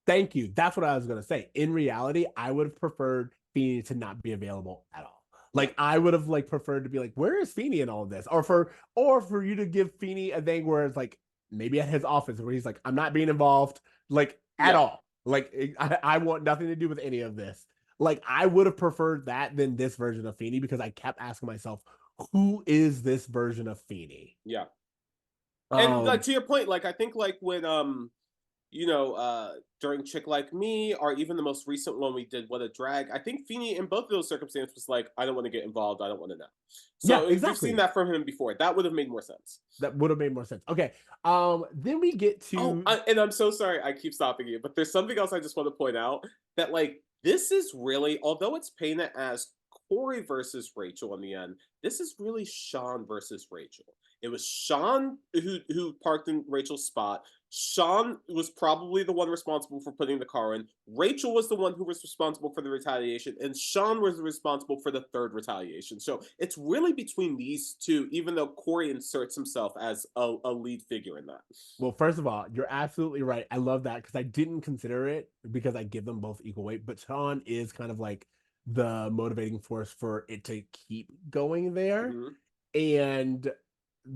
S2: Thank you. That's what I was going to say. In reality, I would have preferred Feeney to not be available at all.
S3: Yeah.
S2: Like I would have like preferred to be like, where is Feeney in all of this? Or for you to give Feeney a thing where it's like maybe at his office where he's like, I'm not being involved like at
S3: Yeah.
S2: all. Like I want nothing to do with any of this. Like I would have preferred that than this version of Feeney because I kept asking myself, who is this version of Feeney?
S3: Yeah. And like
S2: Um,
S3: to your point, like I think like when during Chick Like Me, or even the most recent one we did, What a Drag, I think Feeney in both of those circumstances was like, I don't want to get involved, I don't want to know.
S2: yeah,
S3: So we've seen
S2: exactly.
S3: that from him before. That would have made more sense.
S2: That would have made more sense. Okay. Then we get
S3: Oh,
S2: to
S3: and I'm so sorry I keep stopping you, but there's something else I just want to point out that like this is really, although it's painted as Cory versus Rachel in the end, this is really Shawn versus Rachel. It was Shawn who parked in Rachel's spot. Shawn was probably the one responsible for putting the car in. Rachel was the one who was responsible for the retaliation, and Shawn was responsible for the third retaliation. So it's really between these two, even though Cory inserts himself as a lead figure in that.
S2: well, first of all, you're absolutely right. I love that because I didn't consider it because I give them both equal weight, but Sean is kind of like the motivating force for it to keep going there.
S3: Mhm.
S2: And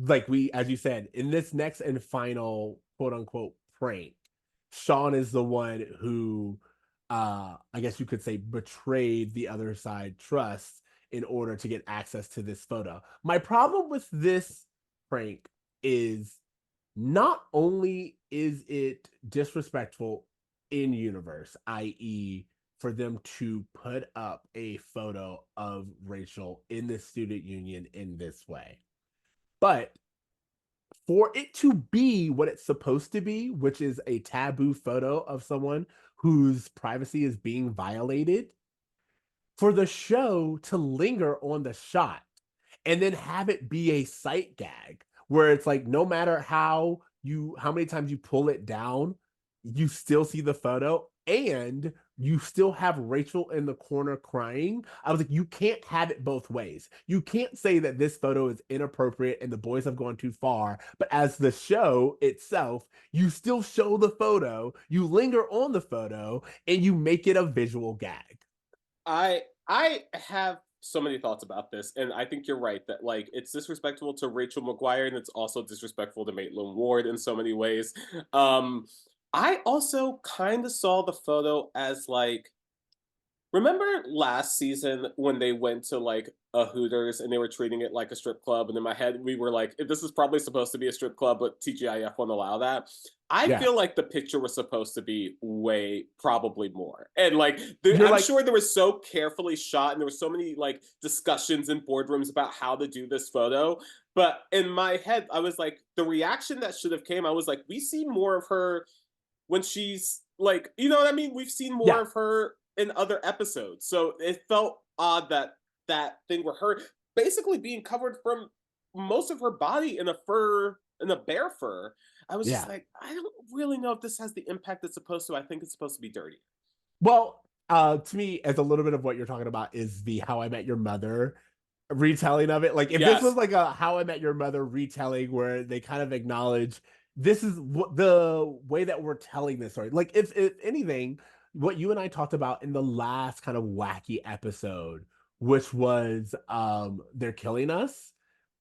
S2: like we, as you said, in this next and final quote unquote prank, Sean is the one who I guess you could say betrayed the other side trust in order to get access to this photo. My problem with this prank is not only is it disrespectful in universe, i.e., for them to put up a photo of Rachel in the student union in this way, but for it to be what it's supposed to be, which is a taboo photo of someone whose privacy is being violated, for the show to linger on the shot and then have it be a sight gag where it's like no matter how many times you pull it down, you still see the photo and you still have Rachel in the corner crying. I was like, you can't have it both ways. You can't say that this photo is inappropriate and the boys have gone too far, but as the show itself, you still show the photo, you linger on the photo, and you make it a visual gag.
S3: I have so many thoughts about this, and I think you're right that like it's disrespectful to Rachel McGuire, and it's also disrespectful to Maitland Ward in so many ways. Um, I also kind of saw the photo as like, remember last season when they went to like a Hooters and they were treating it like a strip club? And in my head, we were like, this is probably supposed to be a strip club, but TGIF won't allow that. I
S2: Yeah.
S3: feel like the picture was supposed to be way, probably more. And like,
S2: You're
S3: I'm
S2: like,
S3: sure there was so carefully shot and there were so many like discussions in boardrooms about how to do this photo. But in my head, I was like, the reaction that should have came, I was like, we see more of her when she's like, you know what I mean? We've seen more
S2: yeah.
S3: of her in other episodes. So it felt odd that that thing where her basically being covered from most of her body in a fur, in a bear fur. I was just
S2: Yeah.
S3: like, I don't really know if this has the impact it's supposed to. I think it's supposed to be dirty.
S2: Well, to me, as a little bit of what you're talking about is the How I Met Your Mother retelling of it. Like, if this was
S3: Yes.
S2: like a How I Met Your Mother retelling where they kind of acknowledge this is what the way that we're telling this story. Like, if anything, what you and I talked about in the last kind of wacky episode, which was They're Killing Us,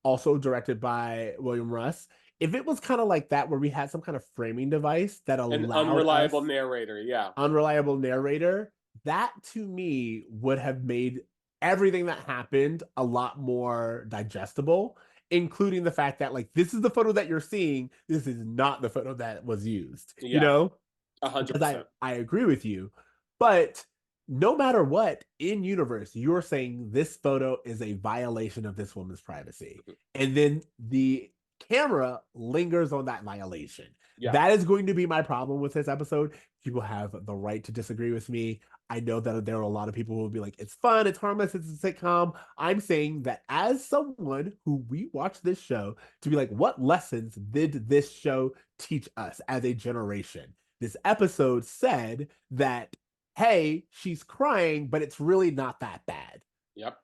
S2: also directed by William Russ. If it was kind of like that, where we had some kind of framing device that
S3: An
S2: allowed
S3: unreliable
S2: us
S3: narrator. Yeah.
S2: unreliable narrator, that to me would have made everything that happened a lot more digestible including the fact that like this is the photo that you're seeing. This is not the photo that was used. You
S3: Yeah,
S2: know, because
S3: 100%.
S2: I agree with you, but no matter what in universe, you're saying this photo is a violation of this woman's privacy, and then the camera lingers on that violation.
S3: Yeah.
S2: That is going to be my problem with this episode. People have the right to disagree with me. I know that there are a lot of people who will be like, it's fun, it's harmless, it's a sitcom. I'm saying that as someone who we watch this show, to be like, what lessons did this show teach us as a generation? This episode said that, hey, she's crying, but it's really not that bad.
S3: Yep.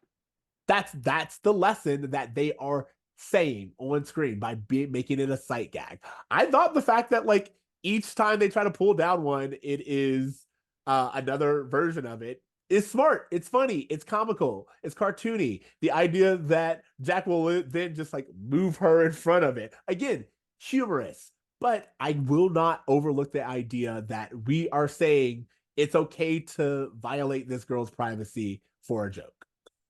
S2: That's the lesson that they are saying on screen by making it a sight gag. I thought the fact that like each time they try to pull down one, it is another version of it is smart. It's funny. It's comical. It's cartoony. The idea that Jack will then just like move her in front of it again, humorous. But I will not overlook the idea that we are saying it's okay to violate this girl's privacy for a joke.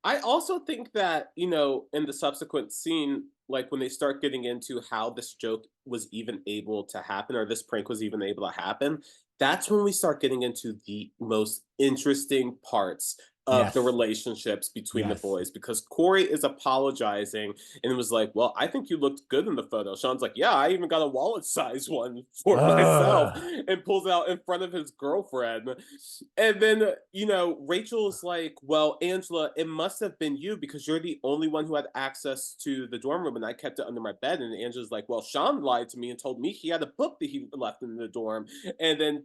S3: I also think that, in the subsequent scene, like when they start getting into how this joke was even able to happen or this prank was even able to happen, that's when we start getting into the most interesting parts of the
S2: Yes.
S3: relationships between the
S2: Yes.
S3: boys because Cory is apologizing and was like, well, I think you looked good in the photo. Shawn's like, yeah, I even got a wallet size one for myself and pulls it out in front of his girlfriend. And then, Rachel's like, well, Angela, it must have been you because you're the only one who had access to the dorm room and I kept it under my bed. And Angela's like, well, Shawn lied to me and told me he had a book that he left in the dorm. And then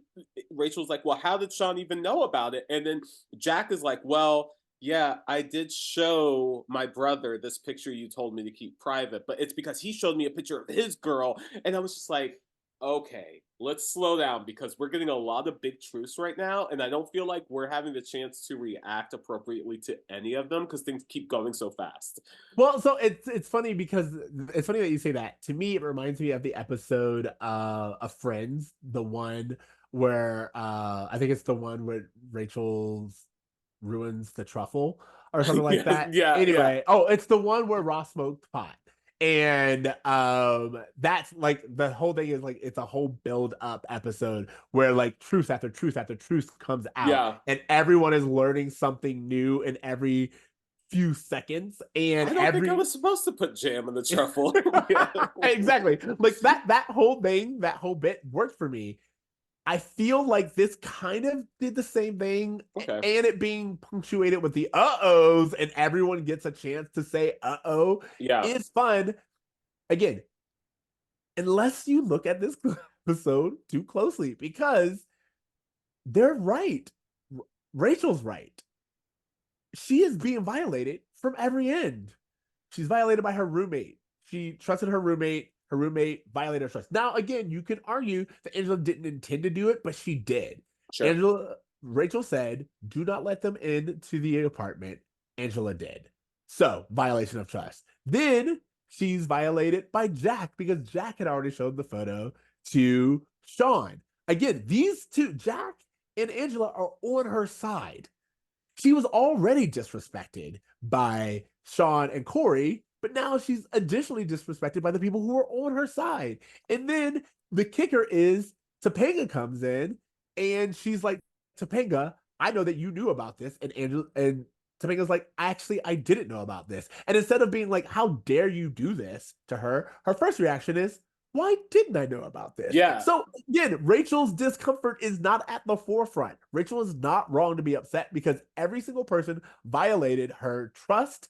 S3: Rachel's like, well, how did Shawn even know about it? And then Jack is like, well, yeah, I did show my brother this picture you told me to keep private, but it's because he showed me a picture of his girl. And I was just like, okay, let's slow down because we're getting a lot of big truths right now. And I don't feel like we're having the chance to react appropriately to any of them because things keep going so fast.
S2: Well, so it's funny because it's funny that you say that. To me, it reminds me of the episode of Friends, the one where I think it's the one where Rachel's ruins the truffle or something like
S3: Yes,
S2: that.
S3: yeah.
S2: Anyway, it's the one where Ross smoked pot. And that's like the whole thing is like it's a whole build up episode where like truth after truth after truth comes out
S3: Yeah.
S2: and everyone is learning something new in every few seconds and
S3: I don't think I was supposed to put jam in the truffle.
S2: exactly like that whole thing, that whole bit worked for me. I feel like this kind of did the same thing,
S3: Okay.
S2: and it being punctuated with the uh-ohs and everyone gets a chance to say uh-oh
S3: Yeah.
S2: is fun. Again, unless you look at this episode too closely, because they're right. Rachel's right. She is being violated from every end. She's violated by her roommate. She trusted her roommate. Her roommate violated her trust. Now, again, you can argue that Angela didn't intend to do it, but she did.
S3: Sure.
S2: Rachel said, do not let them into the apartment. Angela did. So, violation of trust. Then she's violated by Jack because Jack had already showed the photo to Shawn. Again, these two, Jack and Angela, are on her side. She was already disrespected by Shawn and Cory, but now she's additionally disrespected by the people who are on her side. And then the kicker is Topanga comes in and she's like, Topanga, I know that you knew about this. And Angela and Topanga's like, actually, I didn't know about this. And instead of being like, how dare you do this to her, her first reaction is, why didn't I know about this?
S3: Yeah.
S2: So again, Rachel's discomfort is not at the forefront. Rachel is not wrong to be upset because every single person violated her trust.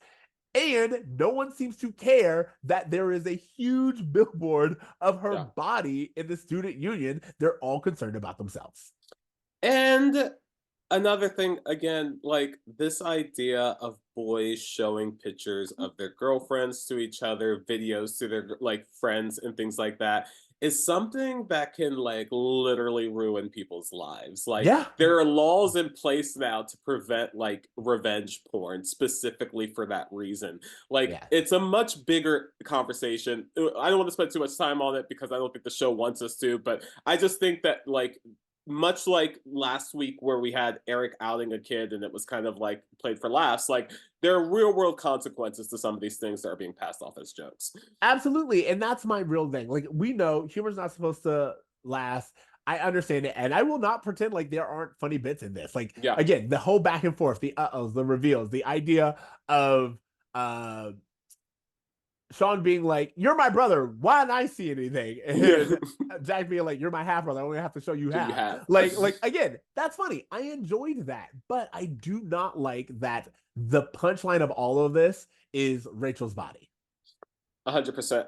S2: And no one seems to care that there is a huge billboard of her body in the student union. They're all concerned about themselves.
S3: And another thing, again, like this idea of boys showing pictures of their girlfriends to each other, videos to their like friends and things like that is something that can like literally ruin people's lives. Like there are laws in place now to prevent like revenge porn specifically for that reason. Like it's a much bigger conversation. I don't want to spend too much time on it because I don't think the show wants us to, but I just think that like much like last week where we had Eric outing a kid and it was kind of like played for laughs, like there are real world consequences to some of these things that are being passed off as jokes.
S2: Absolutely. And that's my real thing. Like, we know humor's not supposed to last. I understand it. And I will not pretend like there aren't funny bits in this. Like,
S3: Yeah.
S2: again, the whole back and forth, the uh-ohs, the reveals, the idea of uh Shawn being like, "You're my brother. Why didn't I see anything?" And Jack being like, "You're my half brother. I only have to show you
S3: Do you
S2: half."
S3: have?
S2: Like again, that's funny. I enjoyed that, but I do not like that the punchline of all of this is Rachel's body.
S3: 100%.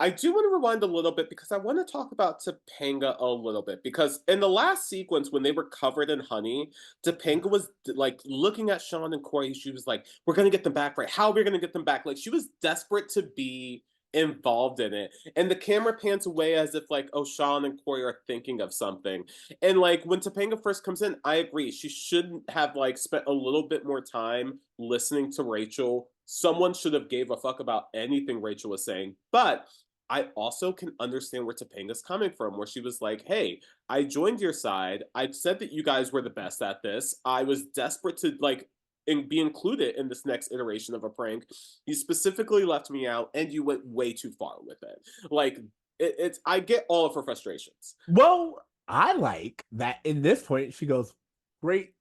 S3: I do want to rewind a little bit because I want to talk about Topanga a little bit because in the last sequence when they were covered in honey, Topanga was like looking at Shawn and Cory. She was like, "We're gonna get them back, right? How are we gonna get them back?" Like she was desperate to be involved in it, and the camera pans away as if like, "Oh, Shawn and Cory are thinking of something." And like when Topanga first comes in, I agree she shouldn't have like spent a little bit more time listening to Rachel. Someone should have gave a fuck about anything Rachel was saying. But I also can understand where Topanga's coming from, where she was like, "Hey, I joined your side. I said that you guys were the best at this. I was desperate to like be included in this next iteration of a prank. You specifically left me out, and you went way too far with it. Like it's I get all of her frustrations."
S2: Well, I like that in this point she goes, "Great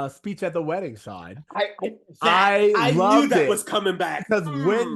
S2: speech at the wedding, Shawn." I
S3: I knew
S2: loved
S3: that
S2: it
S3: was coming back.
S2: because when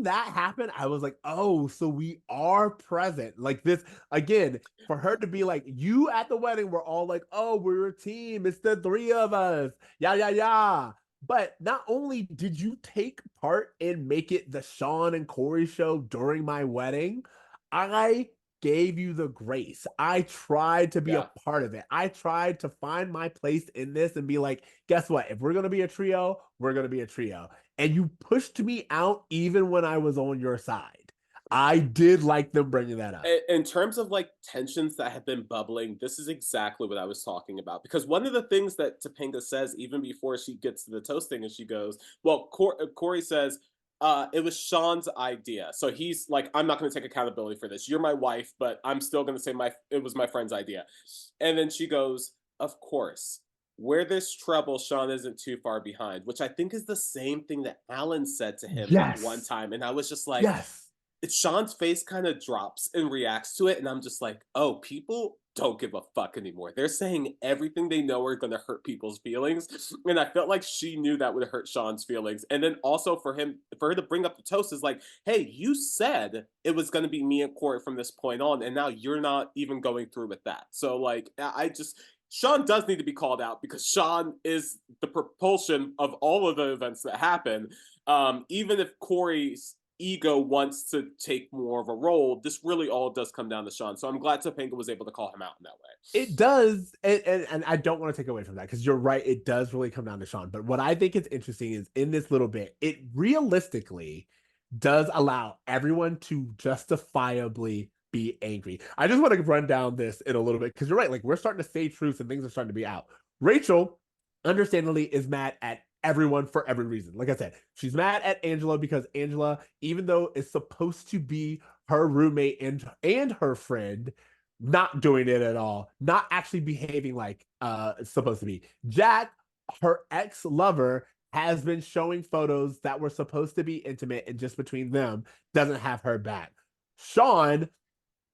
S2: that happened, I was like, "Oh, so we are present." Like this again, for her to be like, "You at the wedding," we're all like, "Oh, we're a team. It's the three of us." Yeah, yeah, yeah. But not only did you take part and make it the Shawn and Cory show during my wedding, I gave you the grace. I tried to be a
S3: Yeah.
S2: part of it. I tried to find my place in this and be like, guess what? If we're going to be a trio, we're going to be a trio. And you pushed me out even when I was on your side. I did like them bringing that up.
S3: In terms of like tensions that have been bubbling, this is exactly what I was talking about. Because one of the things that Topanga says, even before she gets to the toasting, is she goes, "Well, Cory says, it was Shawn's idea. So he's like, I'm not going to take accountability for this. You're my wife, but I'm still going to say it was my friend's idea." And then she goes, "Of course. Where there's trouble, Shawn isn't too far behind," which I think is the same thing that Alan said to him that one
S2: Yes.
S3: time. And I was just like,
S2: Yes.
S3: Sean's face kind of drops and reacts to it, and I'm just like, oh, people don't give a fuck anymore. They're saying everything they know are going to hurt people's feelings, and I felt like she knew that would hurt Sean's feelings. And then also for her to bring up the toast is like, hey, you said it was going to be me and Cory from this point on, and now you're not even going through with that. So like, I just. Shawn does need to be called out because Shawn is the propulsion of all of the events that happen. Even if Cory's ego wants to take more of a role, this really all does come down to Shawn. So I'm glad Topanga was able to call him out in that way.
S2: It does, and I don't want to take away from that because you're right. It does really come down to Shawn. But what I think is interesting is in this little bit, it realistically does allow everyone to justifiably be angry. I just want to run down this in a little bit because you're right. Like we're starting to say truths and things are starting to be out. Rachel, understandably, is mad at everyone for every reason. Like I said, she's mad at Angela because Angela, even though is supposed to be her roommate and her friend, not doing it at all, not actually behaving like it's supposed to be. Jack, her ex-lover, has been showing photos that were supposed to be intimate and just between them, doesn't have her back. Shawn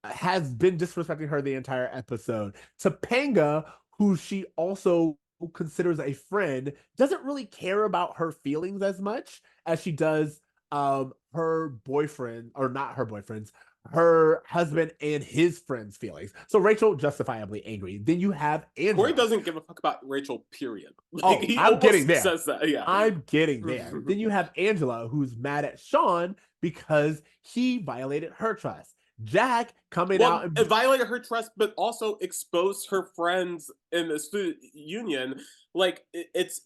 S2: has been disrespecting her the entire episode. Topanga, who she also considers a friend, doesn't really care about her feelings as much as she does her boyfriend, or not her boyfriend's, her husband and his friends' feelings. So Rachel justifiably angry. Then you have Angela.
S3: Cory doesn't give a fuck about Rachel, period.
S2: Like,
S3: he
S2: I'm getting there.
S3: Says that, yeah.
S2: I'm getting there. Then you have Angela, who's mad at Shawn because he violated her trust. Jack coming out
S3: and violated her trust, but also exposed her friends in the student union. Like it's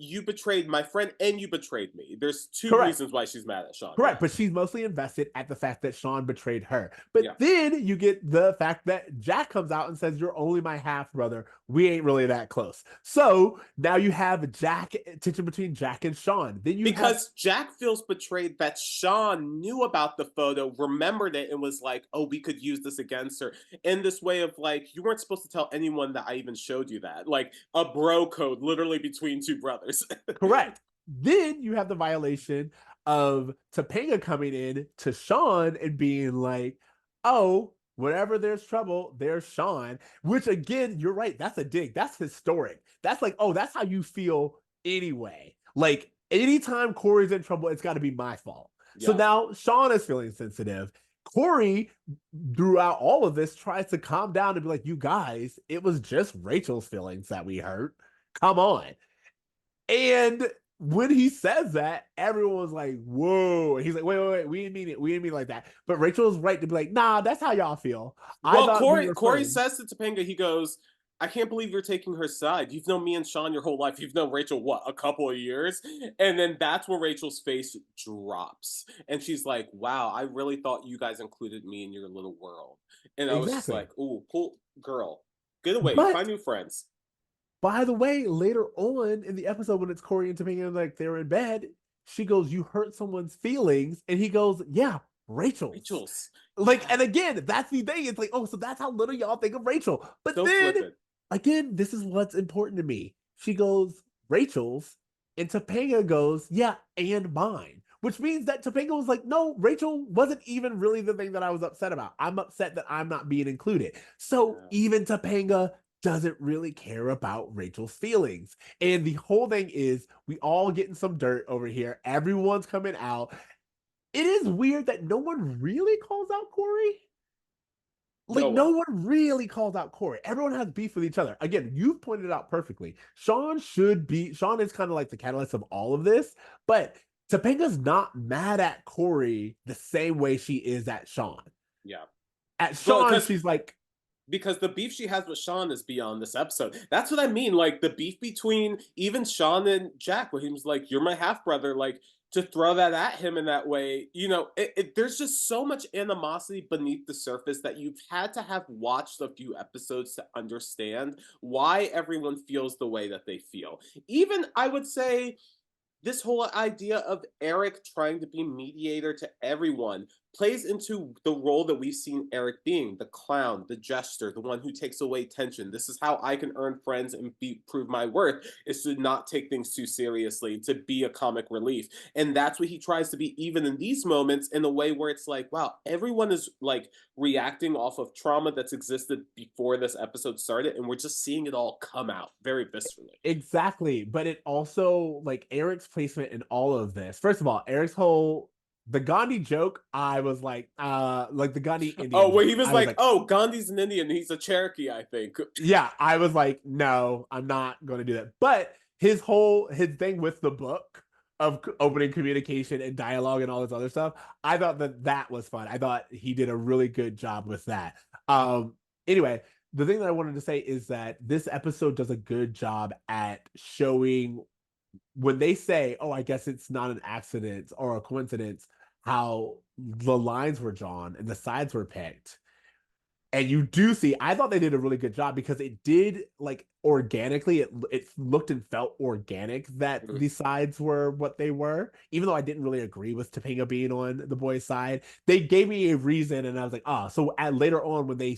S3: you betrayed my friend and you betrayed me. There's two
S2: Correct.
S3: reasons why she's mad at Shawn.
S2: Correct,
S3: Yeah.
S2: but she's mostly invested at the fact that Shawn betrayed her. But
S3: Yeah.
S2: then you get the fact that Jack comes out and says, "You're only my half brother. We ain't really that close." So now you have Jack, tension between Jack and Shawn. Then you
S3: because Jack feels betrayed that Shawn knew about the photo, remembered it, and was like, "Oh, we could use this against her." In this way of like, you weren't supposed to tell anyone that I even showed you that. Like a bro code, literally between two brothers.
S2: correct. Then you have the violation of Topanga coming in to Shawn and being like, "Oh, whenever there's trouble, there's Shawn." Which again, you're right. That's a dig. That's historic. That's like, oh, that's how you feel anyway. Like anytime Cory's in trouble, it's got to be my fault. Yeah. So now Shawn is feeling sensitive. Cory, throughout all of this, tries to calm down and be like, "You guys, it was just Rachel's feelings that we hurt. Come on." And when he says that, everyone's like, "Whoa!" And he's like, "Wait, we didn't mean it. We didn't mean it like that." But Rachel's right to be like, "Nah, that's how y'all feel."
S3: Well, Cory says to Topanga, he goes, "I can't believe you're taking her side. You've known me and Shawn your whole life. You've known Rachel, what, a couple of years?" And then that's where Rachel's face drops. And she's like, "Wow, I really thought you guys included me in your little world." And I was just like, "Ooh, cool girl. Get away. Find new friends."
S2: By the way, later on in the episode when it's Cory and Topanga, like they're in bed, she goes, "You hurt someone's feelings." And he goes, "Yeah, Rachel's." Like, and again, that's the thing. It's like, oh, so that's how little y'all think of Rachel. But so then, flippant. Again, this is what's important to me. She goes, "Rachel's." And Topanga goes, "Yeah, and mine." Which means that Topanga was like, "No, Rachel wasn't even really the thing that I was upset about. I'm upset that I'm not being included." So even Topanga doesn't really care about Rachel's feelings. And the whole thing is we all getting some dirt over here. Everyone's coming out. It is weird that no one really calls out Cory. Like, no one really calls out Cory. Everyone has beef with each other. Again, you've pointed it out perfectly. Shawn is kind of like the catalyst of all of this, but Topanga's not mad at Cory the same way she is at Shawn.
S3: Yeah.
S2: At Shawn, she's like,
S3: because the beef she has with Shawn is beyond this episode. That's what I mean. Like the beef between even Shawn and Jack, where he was like, "You're my half brother." Like to throw that at him in that way, you know, there's just so much animosity beneath the surface that you've had to have watched a few episodes to understand why everyone feels the way that they feel. Even I would say this whole idea of Eric trying to be mediator to everyone plays into the role that we've seen Eric being, the clown, the jester, the one who takes away tension. This is how I can earn friends and prove my worth, is to not take things too seriously, to be a comic relief. And that's what he tries to be even in these moments, in a way where it's like, wow, everyone is like reacting off of trauma that's existed before this episode started, and we're just seeing it all come out very viscerally.
S2: Exactly. But it also, like, Eric's placement in all of this. First of all, Eric's the Gandhi joke, I was like the Gandhi Indian.
S3: Oh, where he was like, "Oh, Gandhi's an Indian. He's a Cherokee, I think."
S2: Yeah, I was like, no, I'm not going to do that. But his thing with the book of opening communication and dialogue and all this other stuff, I thought that was fun. I thought he did a really good job with that. Anyway, the thing that I wanted to say is that this episode does a good job at showing, when they say, "Oh, I guess it's not an accident or a coincidence," how the lines were drawn and the sides were picked. And you do see, I thought they did a really good job because it did, like, organically, it looked and felt organic that the sides were what they were. Even though I didn't really agree with Topanga being on the boys' side, they gave me a reason, and I was like, so later on when they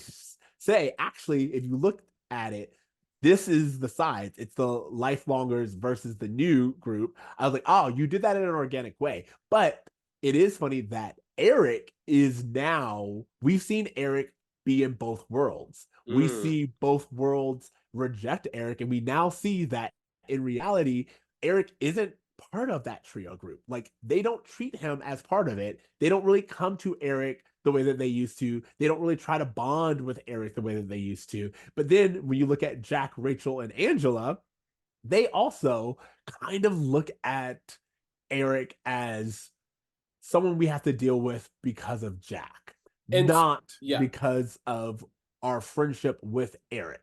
S2: say, actually, if you look at it, this is the sides. It's the lifelongers versus the new group. I was like, oh, you did that in an organic way. But it is funny that Eric is now, we've seen Eric be in both worlds. We see both worlds reject Eric, and we now see that in reality, Eric isn't part of that trio group. Like, they don't treat him as part of it. They don't really come to Eric the way that they used to. They don't really try to bond with Eric the way that they used to. But then when you look at Jack, Rachel, and Angela, they also kind of look at Eric as someone we have to deal with because of Jack, not because of our friendship with Eric.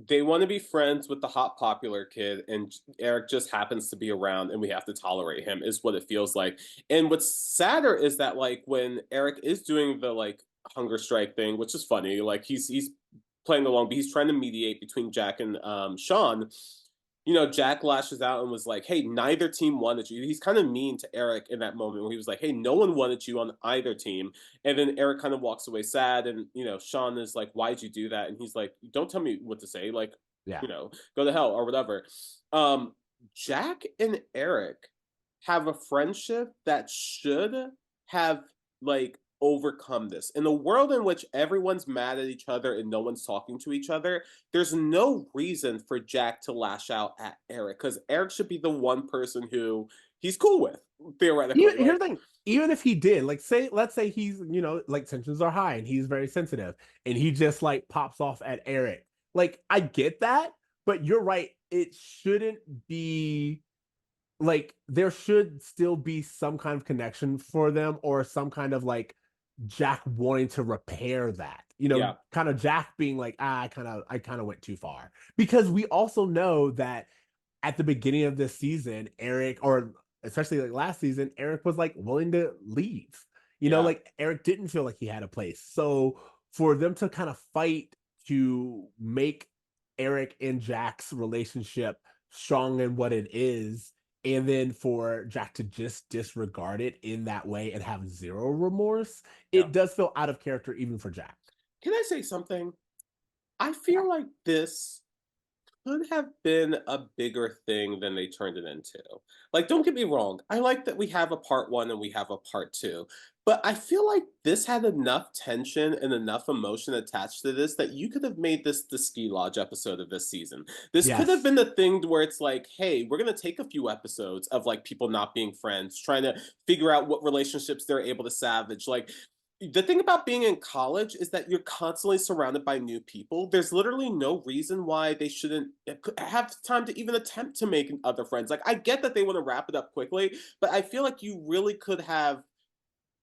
S3: they want to be friends with the hot popular kid, and Eric just happens to be around, and we have to tolerate him, is what it feels like. And what's sadder is that, like, when Eric is doing the like hunger strike thing, which is funny, like he's playing along, but he's trying to mediate between Jack and Shawn. Jack lashes out and was like, "Hey, neither team wanted you." He's kind of mean to Eric in that moment where he was like, "Hey, no one wanted you on either team." And then Eric kind of walks away sad, and Shawn is like, "Why'd you do that?" And he's like, "Don't tell me what to say. Like,
S2: Yeah.
S3: go to hell or whatever." Um, Jack and Eric have a friendship that should have like overcome this. In a world in which everyone's mad at each other and no one's talking to each other, there's no reason for Jack to lash out at Eric, because Eric should be the one person who he's cool with, theoretically.
S2: Here's
S3: Like,
S2: the thing. Even if he did, like, let's say he's, like, tensions are high and he's very sensitive and he just like pops off at Eric. Like, I get that, but you're right. It shouldn't be like, there should still be some kind of connection for them, or some kind of like Jack wanting to repair that.
S3: yeah,
S2: Kind of Jack being like, I kind of went too far. Because we also know that at the beginning of this season, Eric, or especially like last season, Eric was like willing to leave.
S3: yeah.
S2: Like Eric didn't feel like he had a place. So for them to kind of fight to make Eric and Jack's relationship strong in what it is, and then for Jack to just disregard it in that way and have zero remorse,
S3: Yeah.
S2: it does feel out of character even for Jack.
S3: Can I say something? I feel like this could have been a bigger thing than they turned it into. Like, don't get me wrong, I like that we have a part one and we have a part two, but I feel like this had enough tension and enough emotion attached to this that you could have made this the ski lodge episode of this season. This could have
S2: Yes.
S3: been the thing where it's like, hey, we're gonna take a few episodes of like people not being friends, trying to figure out what relationships they're able to savage. Like, the thing about being in college is that you're constantly surrounded by new people. There's literally no reason why they shouldn't have time to even attempt to make other friends. Like, I get that they want to wrap it up quickly, but I feel like you really could have,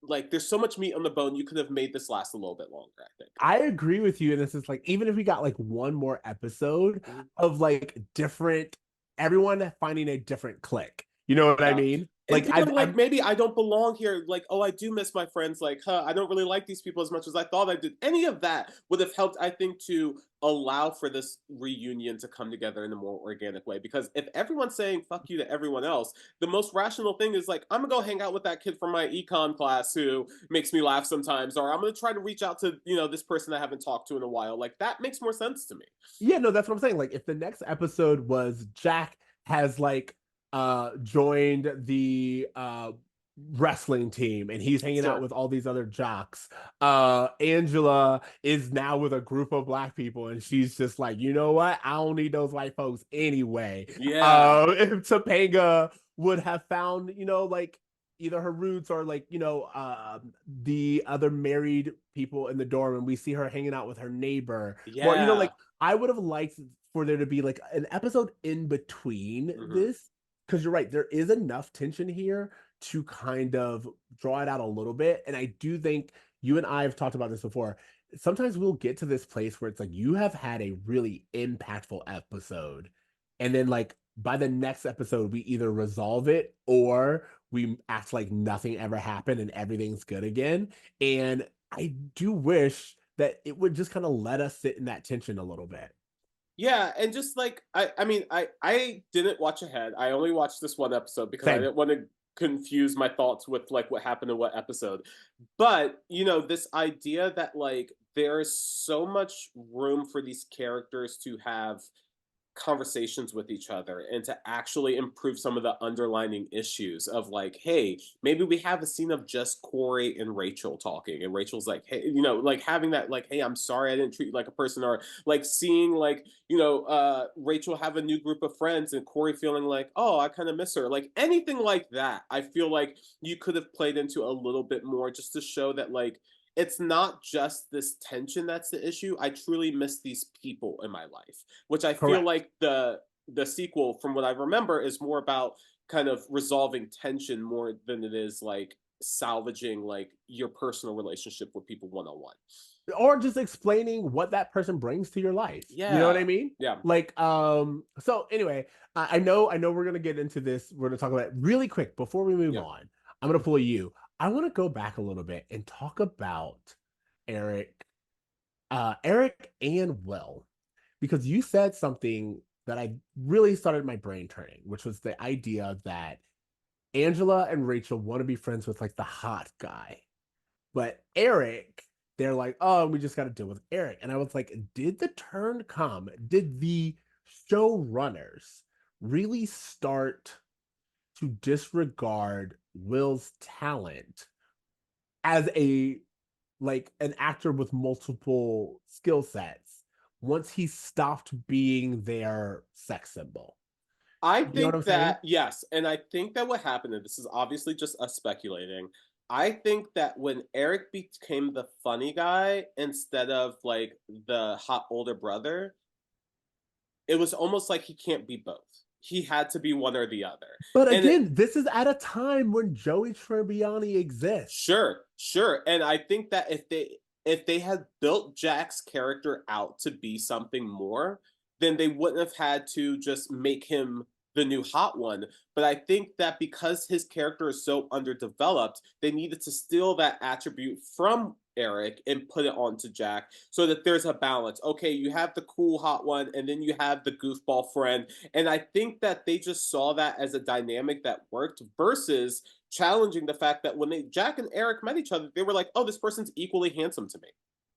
S3: like, there's so much meat on the bone. You could have made this last a little bit longer, I think.
S2: I agree with you. And this is like, even if we got like one more episode
S3: Mhm.
S2: of like different, everyone finding a different click. You know what I
S3: Yeah.
S2: mean?
S3: And
S2: Like,
S3: feeling like maybe I don't belong here. Like, oh, I do miss my friends. Like, I don't really like these people as much as I thought I did. Any of that would have helped, I think, to allow for this reunion to come together in a more organic way. Because if everyone's saying fuck you to everyone else, the most rational thing is like, I'm gonna go hang out with that kid from my econ class who makes me laugh sometimes, or I'm gonna try to reach out to, this person I haven't talked to in a while. Like, that makes more sense to me.
S2: yeah, no, that's what I'm saying. Like, if the next episode was Jack has like joined the wrestling team and he's hanging out
S3: Sure.
S2: with all these other jocks. Angela is now with a group of black people and she's just like, you know what? I don't need those white folks anyway.
S3: Yeah.
S2: If Topanga would have found, like either her roots or like, the other married people in the dorm, and we see her hanging out with her neighbor, or
S3: Yeah.
S2: like, I would have liked for there to be like an episode in between
S3: Hmm.
S2: this, because you're right, there is enough tension here to kind of draw it out a little bit. And I do think you and I have talked about this before. Sometimes we'll get to this place where it's like you have had a really impactful episode, and then like by the next episode, we either resolve it or we act like nothing ever happened and everything's good again. And I do wish that it would just kind of let us sit in that tension a little bit.
S3: Yeah, and just like I mean, I didn't watch ahead. I only watched this one episode because I
S2: Same.
S3: didn't want to confuse my thoughts with like what happened in what episode. But, this idea that like there is so much room for these characters to have conversations with each other and to actually improve some of the underlining issues of like, hey, maybe we have a scene of just Cory and Rachel talking, and Rachel's like, hey, like having that like, hey, I'm sorry I didn't treat you like a person, or like seeing like, Rachel have a new group of friends and Cory feeling like, oh, I kind of miss her. Like anything like that, I feel like you could have played into a little bit more, just to show that like it's not just this tension that's the issue. I truly miss these people in my life, which I feel
S2: Correct.
S3: like the sequel, from what I remember, is more about kind of resolving tension more than it is like salvaging like your personal relationship with people one on one.
S2: or just explaining what that person brings to your life. You know what I mean?
S3: Yeah.
S2: Like, so anyway, I know we're gonna get into this. We're gonna talk about it really quick before we move on. I'm gonna pull you. I want to go back a little bit and talk about Eric, Eric and Will, because you said something that I really started my brain turning, which was the idea that Angela and Rachel want to be friends with like the hot guy. But Eric, they're like, oh, we just got to deal with Eric. And I was like, did the turn come? Did the showrunners really start to disregard Will's talent as a like an actor with multiple skill sets once he stopped being their sex symbol?
S3: I
S2: You know what I'm
S3: think
S2: saying?
S3: that, yes, and I think that what happened, and this is obviously just us speculating, I think that when Eric became the funny guy instead of like the hot older brother, it was almost like he can't be both. He had to be one or the other.
S2: But
S3: And
S2: again, this is at a time when Joey Tribbiani exists.
S3: sure. And I think that if they had built Jack's character out to be something more, then they wouldn't have had to just make him the new hot one. But I think that because his character is so underdeveloped, they needed to steal that attribute from Eric and put it onto Jack so that there's a balance. Okay, you have the cool hot one and then you have the goofball friend. And I think that they just saw that as a dynamic that worked versus challenging the fact that when Jack and Eric met each other, they were like, "Oh, this person's equally handsome to me."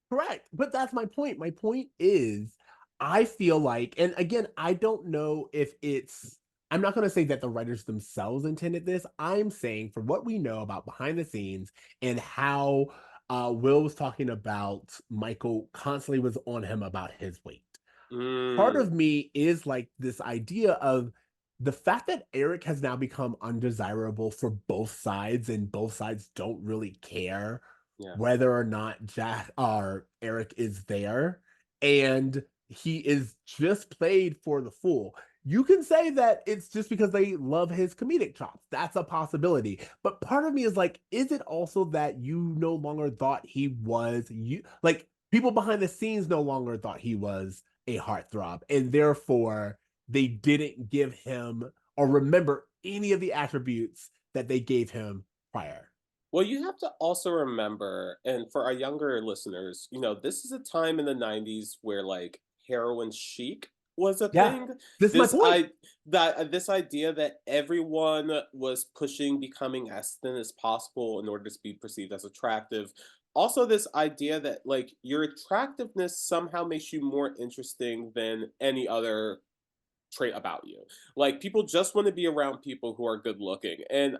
S2: Correct. But that's my point. My point is, I feel like, and again, I don't know if it's, I'm not going to say that the writers themselves intended this. I'm saying from what we know about behind the scenes and how Will was talking about Michael constantly was on him about his weight. Part of
S3: Mm,
S2: me is like this idea of the fact that Eric has now become undesirable for both sides and both sides don't really care
S3: yeah.
S2: whether or not Jack or Eric is there, and he is just played for the fool. You can say that it's just because they love his comedic chops. That's a possibility. But part of me is like, is it also that you no longer thought he was you like people behind the scenes no longer thought he was a heartthrob, and therefore they didn't give him or remember any of the attributes that they gave him prior?
S3: Well, you have to also remember, and for our younger listeners, this is a time in the 90s where like heroin chic was a
S2: Yeah,
S3: thing.
S2: this is my
S3: This
S2: point.
S3: I that this idea that everyone was pushing becoming as thin as possible in order to be perceived as attractive. Also, this idea that like your attractiveness somehow makes you more interesting than any other trait about you. Like people just want to be around people who are good looking. And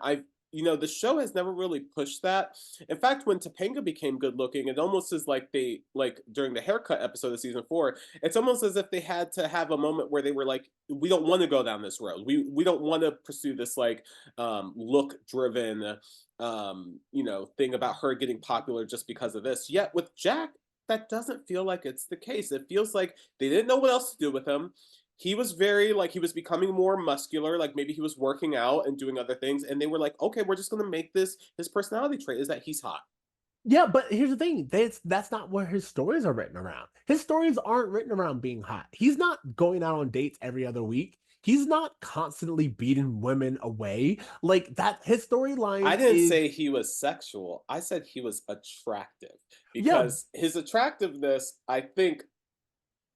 S3: the show has never really pushed that. In fact, when Topanga became good looking, it almost is like they like during the haircut episode of season 4, it's almost as if they had to have a moment where they were like, we don't want to go down this road. We don't want to pursue this like look driven thing about her getting popular just because of this. Yet with Jack, that doesn't feel like it's the case. It feels like they didn't know what else to do with him. He was very like he was becoming more muscular, like maybe he was working out and doing other things, and they were like, okay, we're just gonna make this his personality trait is that he's hot.
S2: Yeah, but here's the thing. That's not where his stories are written around. His stories aren't written around being hot. He's not going out on dates every other week. He's not constantly beating women away. Like that his
S3: I
S2: storyline
S3: didn't
S2: is
S3: say he was sexual. I said he was attractive
S2: yeah,
S3: because his attractiveness, I think,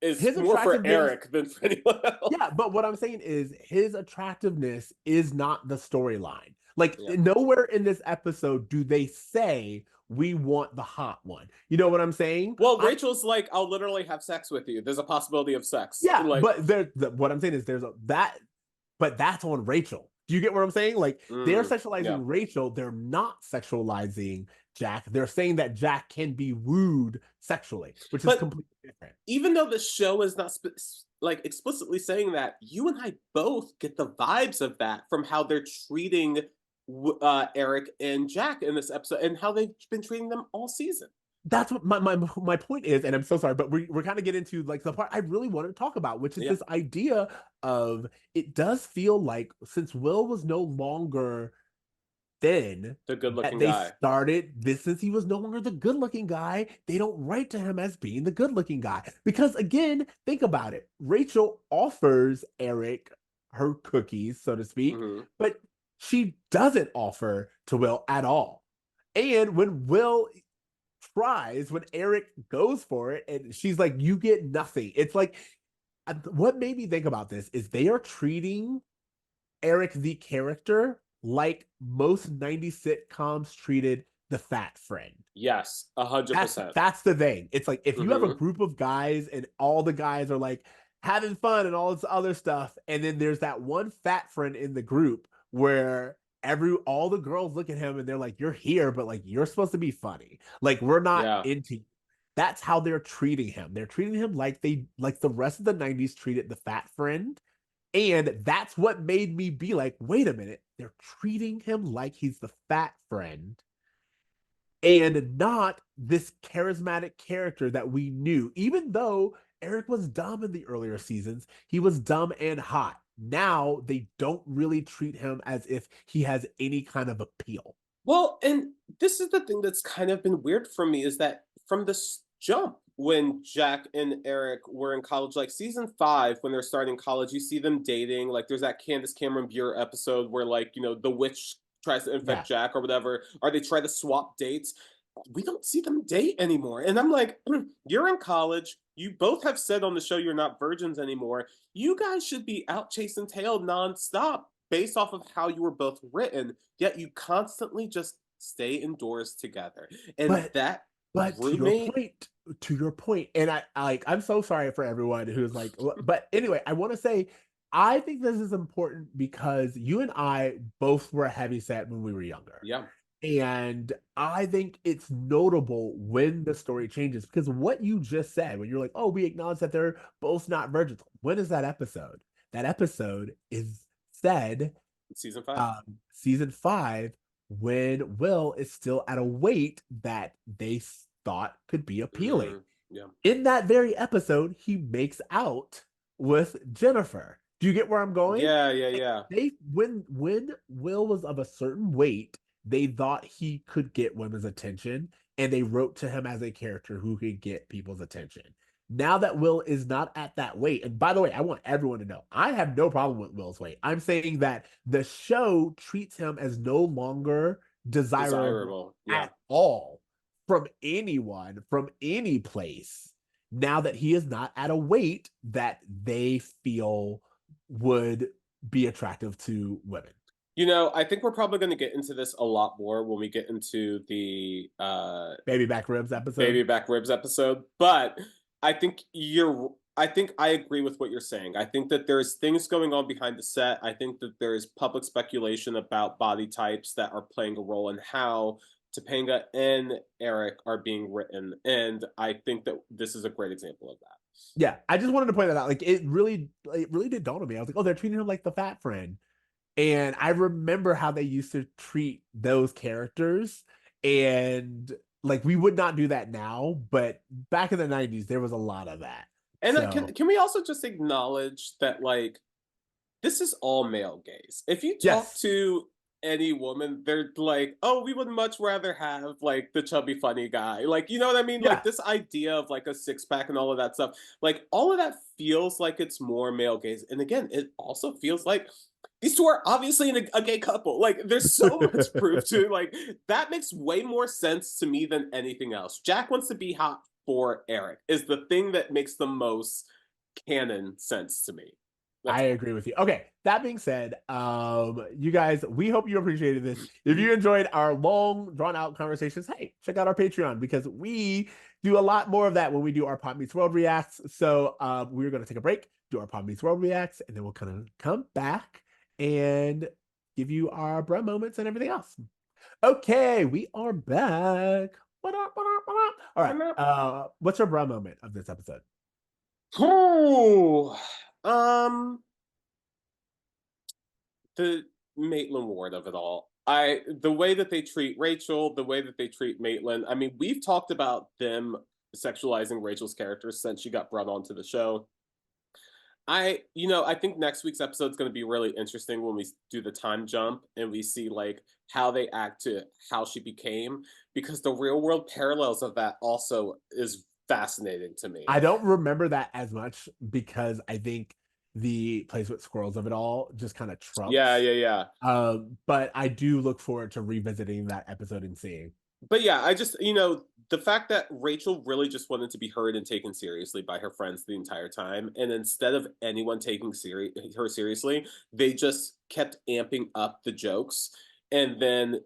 S3: is
S2: his
S3: more for
S2: attractiveness.
S3: Eric than for anyone else.
S2: Yeah, but what I'm saying is his attractiveness is not the storyline. Like
S3: Yeah.
S2: nowhere in this episode do they say we want the hot one. You know what I'm saying?
S3: Well, Rachel's like, I'll literally have sex with you. There's a possibility of sex.
S2: Yeah,
S3: Like,
S2: but what I'm saying is there's a that, but that's on Rachel. Do you get what I'm saying? Like they're
S3: yeah.
S2: sexualizing Rachel, they're not sexualizing Jack. They're saying that Jack can be wooed sexually, which is
S3: But
S2: completely different.
S3: even though the show is not like explicitly saying that, you and I both get the vibes of that from how they're treating Eric and Jack in this episode and how they've been treating them all season.
S2: That's what my point is, and I'm so sorry, but we're kind of getting into like the part I really wanted to talk about, which is
S3: Yeah.
S2: this idea of it does feel like since Will was no longer then
S3: The good-looking
S2: they
S3: guy.
S2: started this, since he was no longer the good looking guy, they don't write to him as being the good looking guy. Because again, think about it. Rachel offers Eric her cookies, so to speak, but she doesn't offer to Will at all. And when Will tries, when Eric goes for it, and she's like, you get nothing. It's like, what made me think about this is they are treating Eric the character like most 90s sitcoms treated the fat friend.
S3: Yes, 100%.
S2: That's the thing. It's like if you have a group of guys and all the guys are like having fun and all this other stuff, and then there's that one fat friend in the group where all the girls look at him and they're like, you're here, but like you're supposed to be funny. Like we're not into you. That's how they're treating him. They're treating him like the rest of the 90s treated the fat friend. And that's what made me be like, wait a minute, they're treating him like he's the fat friend and not this charismatic character that we knew. Even though Eric was dumb in the earlier seasons, he was dumb and hot. Now they don't really treat him as if he has any kind of appeal.
S3: Well, and this is the thing that's kind of been weird for me is that from this jump, when Jack and Eric were in college, like season 5, when they're starting college, you see them dating. Like there's that Candace Cameron Bure episode where like, the witch tries to infect Jack or whatever, or they try to swap dates. We don't see them date anymore. And I'm like, you're in college. You both have said on the show you're not virgins anymore. You guys should be out chasing tail nonstop based off of how you were both written, yet you constantly just stay indoors together. And
S2: but to your point, and I'm so sorry for everyone who's like, but anyway, I want to say, I think this is important because you and I both were heavy set when we were younger.
S3: Yeah.
S2: And I think it's notable when the story changes, because what you just said, when you're like, oh, we acknowledge that they're both not virgins. When is that episode? That episode is said
S3: season 5.
S2: Season 5, when Will is still at a weight that they thought could be appealing.
S3: Yeah.
S2: In that very episode, he makes out with Jennifer. Do you get where I'm going?
S3: Yeah.
S2: When Will was of a certain weight, they thought he could get women's attention, and they wrote to him as a character who could get people's attention. Now that Will is not at that weight, and by the way, I want everyone to know, I have no problem with Will's weight. I'm saying that the show treats him as no longer desirable at all from anyone, from any place, now that he is not at a weight that they feel would be attractive to women.
S3: I think we're probably going to get into this a lot more when we get into the
S2: baby back ribs episode.
S3: But I think I agree with what you're saying. I think that there's things going on behind the set. I think that there's public speculation about body types that are playing a role in how Topanga and Eric are being written. And I think that this is a great example of that.
S2: Yeah, I just wanted to point that out. Like it really did dawn on me. I was like, oh, they're treating him like the fat friend. And I remember how they used to treat those characters, and like we would not do that now, but back in the 90s there was a lot of that.
S3: And can we also just acknowledge that like this is all male gaze? If you talk to any woman, they're like, oh, we would much rather have like the chubby funny guy, like, you know what I mean? Like this idea of like a six-pack and all of that stuff, like all of that feels like it's more male gaze. And again, it also feels like these two are obviously in a gay couple. Like, there's so much proof to like that makes way more sense to me than anything else. Jack wants to be hot for Eric is the thing that makes the most canon sense to me.
S2: I agree with you. Okay, that being said, you guys, we hope you appreciated this. If you enjoyed our long, drawn-out conversations, hey, check out our Patreon, because we do a lot more of that when we do our Pop Meets World Reacts. So we're going to take a break, do our Pop Meets World Reacts, and then we'll kind of come back and give you our bruh moments and everything else. Okay, we are back. What up? All right, what's your bruh moment of this episode?
S3: The Maitland Ward of it all. The way that they treat Rachel, the way that they treat Maitland. I mean, we've talked about them sexualizing Rachel's character since she got brought onto the show. I think next week's episode is going to be really interesting when we do the time jump and we see like how they act to how she became, because the real world parallels of that also is fascinating to me.
S2: I don't remember that as much because I think the plays with squirrels of it all just kind of
S3: Yeah,
S2: trumps.
S3: yeah, yeah.
S2: But I do look forward to revisiting that episode and seeing.
S3: But yeah, the fact that Rachel really just wanted to be heard and taken seriously by her friends the entire time, and instead of anyone taking her seriously, they just kept amping up the jokes. And then,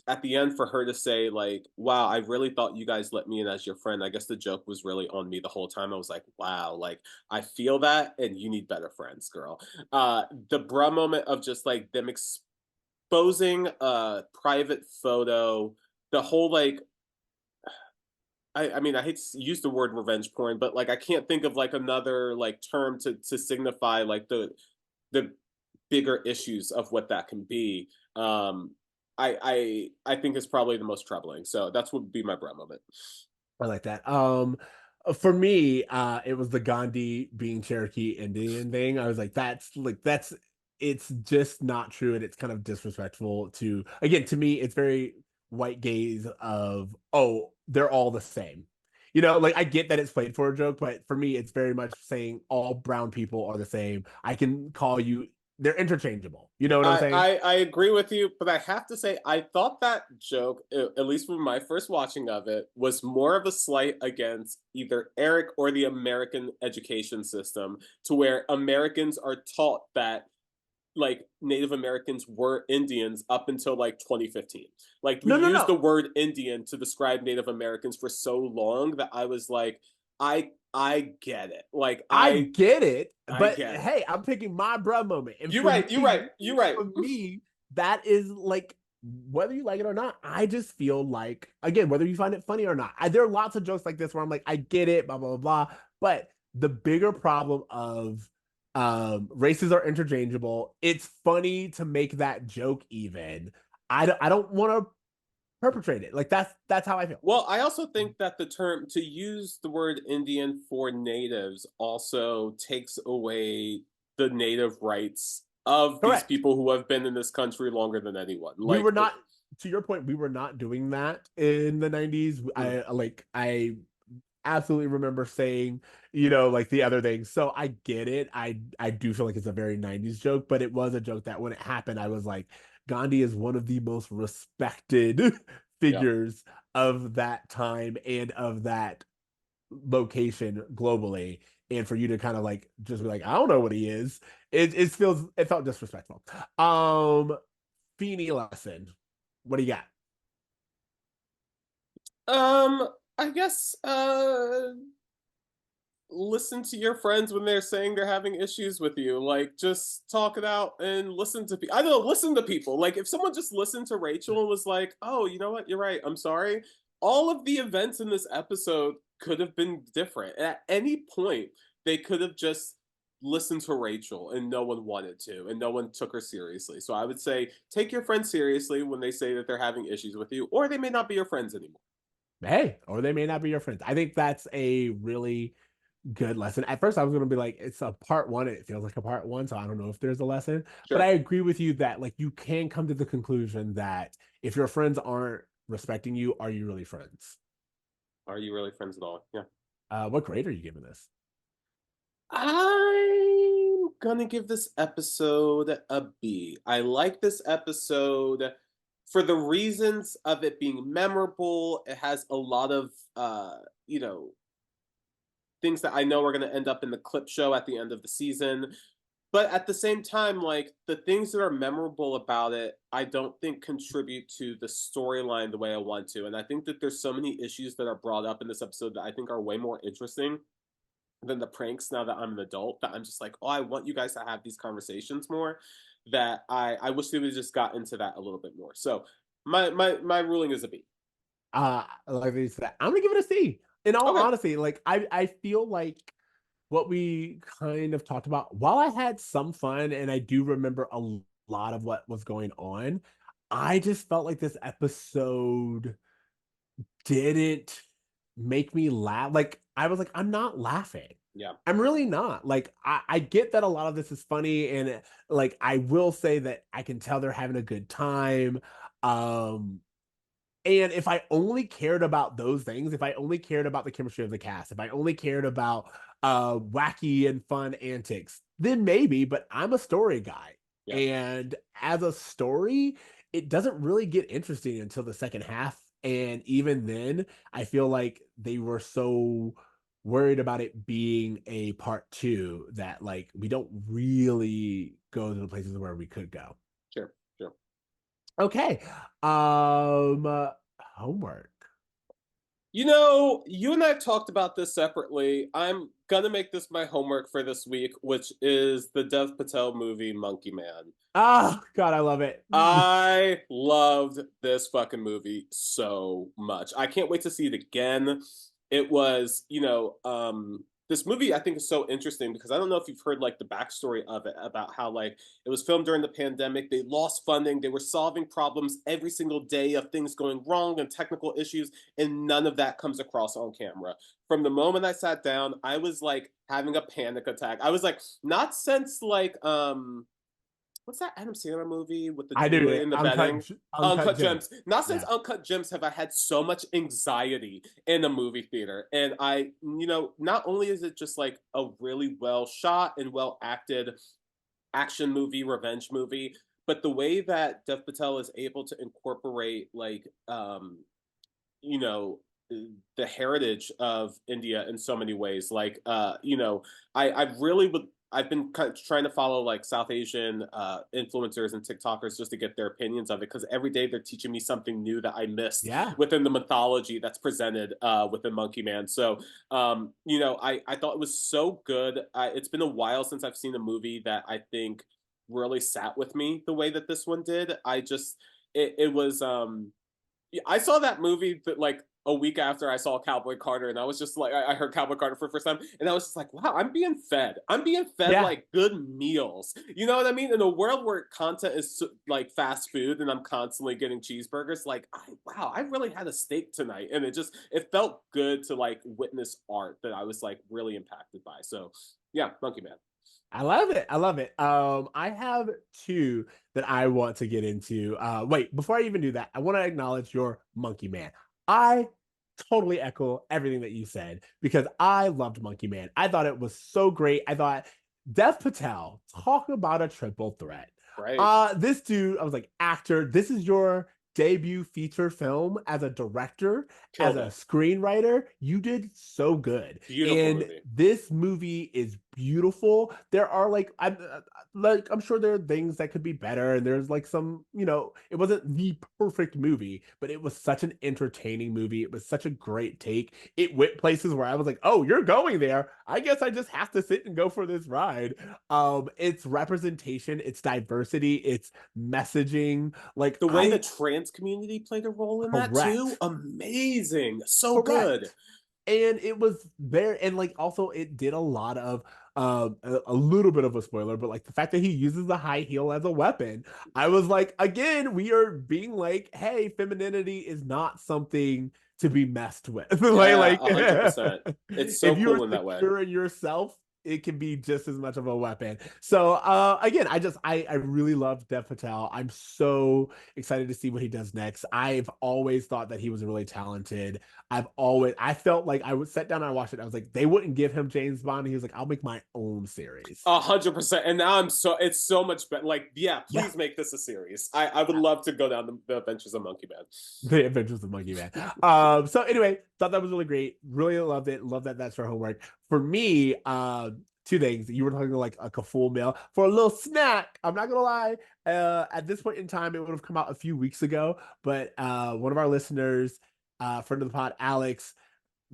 S3: at the end for her to say like, "Wow, I really thought you guys let me in as your friend. I guess the joke was really on me the whole time." I was like, "Wow, like I feel that, and you need better friends, girl." The bruh moment of just like them exposing a private photo, the whole like I mean, I hate to use the word revenge porn, but like I can't think of like another like term to signify like the bigger issues of what that can be. I think is probably the most troubling. So that's what would be my bro moment.
S2: I like that. For me, it was the Gandhi being Cherokee Indian thing. I was like, that's it's just not true, and it's kind of disrespectful to again to me. It's very white gaze of oh, they're all the same. Like I get that it's played for a joke, but for me, it's very much saying all brown people are the same. I can call you, they're interchangeable. You know what I'm
S3: I,
S2: saying?
S3: I I agree with you, but I have to say I thought that joke, at least from my first watching of it, was more of a slight against either Eric or the American education system, to where Americans are taught that like Native Americans were Indians up until like 2015. Like we
S2: No, no,
S3: used
S2: no.
S3: the word Indian to describe Native Americans for so long that I was like, I get it. Like
S2: I
S3: I
S2: get it,
S3: I
S2: but
S3: get it.
S2: hey, I'm picking my bruh moment. And
S3: You're right. You're right. You're right.
S2: for me, that is like whether you like it or not, I just feel like again, whether you find it funny or not. There are lots of jokes like this where I'm like, I get it, blah, blah, blah, blah. But the bigger problem of races are interchangeable. It's funny to make that joke even. I don't want to perpetrate it. Like that's how I feel.
S3: Well, I also think that the term to use the word Indian for natives also takes away the native rights of these
S2: Correct.
S3: people who have been in this country longer than anyone.
S2: We were
S3: Like,
S2: not to your point, we were not doing that in the 90s. I absolutely remember saying, like the other things. So I get it. I do feel like it's a very 90s joke, but it was a joke that when it happened, I was like, Gandhi is one of the most respected
S3: yeah.
S2: figures of that time and of that location globally. And for you to kind of like just be like, I don't know what he is, it felt disrespectful. Feeny lesson. What do you got?
S3: I guess listen to your friends when they're saying they're having issues with you. Like just talk it out and listen to people. I don't know, listen to people. Like if someone just listened to Rachel and was like, "Oh, you know what? You're right. I'm sorry." All of the events in this episode could have been different. At any point, they could have just listened to Rachel and no one wanted to and no one took her seriously. So I would say take your friends seriously when they say that they're having issues with you, or they may not be your friends anymore.
S2: Hey, or they may not be your friends. I think that's a really good lesson. At first, I was going to be like, it's a part one. It feels like a part one. So I don't know if there's a lesson. But I
S3: Sure.
S2: agree with you that, like, you can come to the conclusion that if your friends aren't respecting you, are you really friends?
S3: Are you really friends at all? Yeah.
S2: What grade are you giving this?
S3: I'm gonna give this episode a B. I like this episode for the reasons of it being memorable. It has a lot of things that I know are gonna end up in the clip show at the end of the season. But at the same time, like the things that are memorable about it, I don't think contribute to the storyline the way I want to. And I think that there's so many issues that are brought up in this episode that I think are way more interesting than the pranks now that I'm an adult, that I'm just like, oh, I want you guys to have these conversations more. That I wish they would have just got into that a little bit more. So my ruling is a B.
S2: Like I said, I'm gonna give it a C. In all
S3: Okay.
S2: honesty, like I feel like what we kind of talked about, while I had some fun and I do remember a lot of what was going on, I just felt like this episode didn't make me laugh. Like I was like, I'm not laughing.
S3: Yeah.
S2: I'm really not. Like, I get that a lot of this is funny, and like I will say that I can tell they're having a good time. Um, and if I only cared about those things, if I only cared about the chemistry of the cast, if I only cared about wacky and fun antics, then maybe, but I'm a story guy.
S3: Yeah.
S2: And as a story, it doesn't really get interesting until the second half. And even then, I feel like they were so worried about it being a part two that like we don't really go to the places where we could go.
S3: Sure. Sure.
S2: Okay. Homework.
S3: You know, you and I have talked about this separately. I'm gonna make this my homework for this week, which is the Dev Patel movie Monkey Man.
S2: Oh God, I love it.
S3: I loved this fucking movie so much. I can't wait to see it again. It was, this movie I think is so interesting because I don't know if you've heard like the backstory of it about how like it was filmed during the pandemic. They lost funding. They were solving problems every single day of things going wrong and technical issues, and none of that comes across on camera. From the moment I sat down, I was like having a panic attack. I was like, not since like what's that Adam Sandler movie with the
S2: I do
S3: jewelry
S2: it.
S3: and the bedding?
S2: Uncut
S3: Uncut
S2: Gems.
S3: Gems. Not since
S2: Yeah.
S3: Uncut Gems have I had so much anxiety in a movie theater. And not only is it just like a really well shot and well acted action movie, revenge movie, but the way that Dev Patel is able to incorporate you know, the heritage of India in so many ways. I really would. I've been kind of trying to follow like South Asian influencers and TikTokers just to get their opinions of it because every day they're teaching me something new that I missed
S2: Yeah.
S3: within the mythology that's presented within Monkey Man. So, I thought it was so good. It's been a while since I've seen a movie that I think really sat with me the way that this one did. It was I saw that movie that like a week after I saw Cowboy Carter, and I was just like, I heard Cowboy Carter for the first time, and I was just like, wow, I'm being fed. I'm being fed
S2: Yeah.
S3: like good meals. You know what I mean? In a world where content is like fast food, and I'm constantly getting cheeseburgers, like, wow, I really had a steak tonight, and it felt good to like witness art that I was like really impacted by. So, yeah, Monkey Man.
S2: I love it. I love it. I have two that I want to get into. Wait, before I even do that, I want to acknowledge your Monkey Man. I totally echo everything that you said because I loved Monkey Man. I thought it was so great. I thought Dev Patel, talk about a triple threat.
S3: Right.
S2: This dude, I was like, actor, this is your debut feature film as a director, as
S3: Killed
S2: a
S3: it.
S2: screenwriter. You did so good.
S3: Beautiful
S2: And
S3: movie.
S2: this movie is beautiful. There are I'm sure there are things that could be better, and there's like some, it wasn't the perfect movie, but it was such an entertaining movie. It was such a great take. It went places where I was like, oh, you're going there. I guess I just have to sit and go for this ride. It's representation, it's diversity, it's messaging. Like
S3: The way the
S2: I
S3: trans community played a role in that too,
S2: correct.
S3: amazing. So good.
S2: Correct. And it was very, and like also it did a lot of a little bit of a spoiler, but like the fact that he uses the high heel as a weapon, I was like, again, we are being like, hey, femininity is not something to be messed with.
S3: Yeah,
S2: like
S3: 100%. It's so
S2: if you are
S3: cool in that way.
S2: secure in yourself, it can be just as much of a weapon. So again, I really love Dev Patel. I'm so excited to see what he does next. I've always thought that he was really talented. I felt like I would sit down and I watched it. I was like, they wouldn't give him James Bond. He was like, I'll make my own series.
S3: 100%. And now it's so much better. Like, yeah,
S2: Yeah.
S3: please make this a series. I would love to go down the adventures of Monkey Man.
S2: The Adventures of Monkey Man. So anyway, thought that was really great. Really loved it. Love that that's your homework. For me, two things. You were talking like a full meal for a little snack. I'm not gonna lie. At this point in time, it would have come out a few weeks ago, but one of our listeners, friend of the pod, Alex,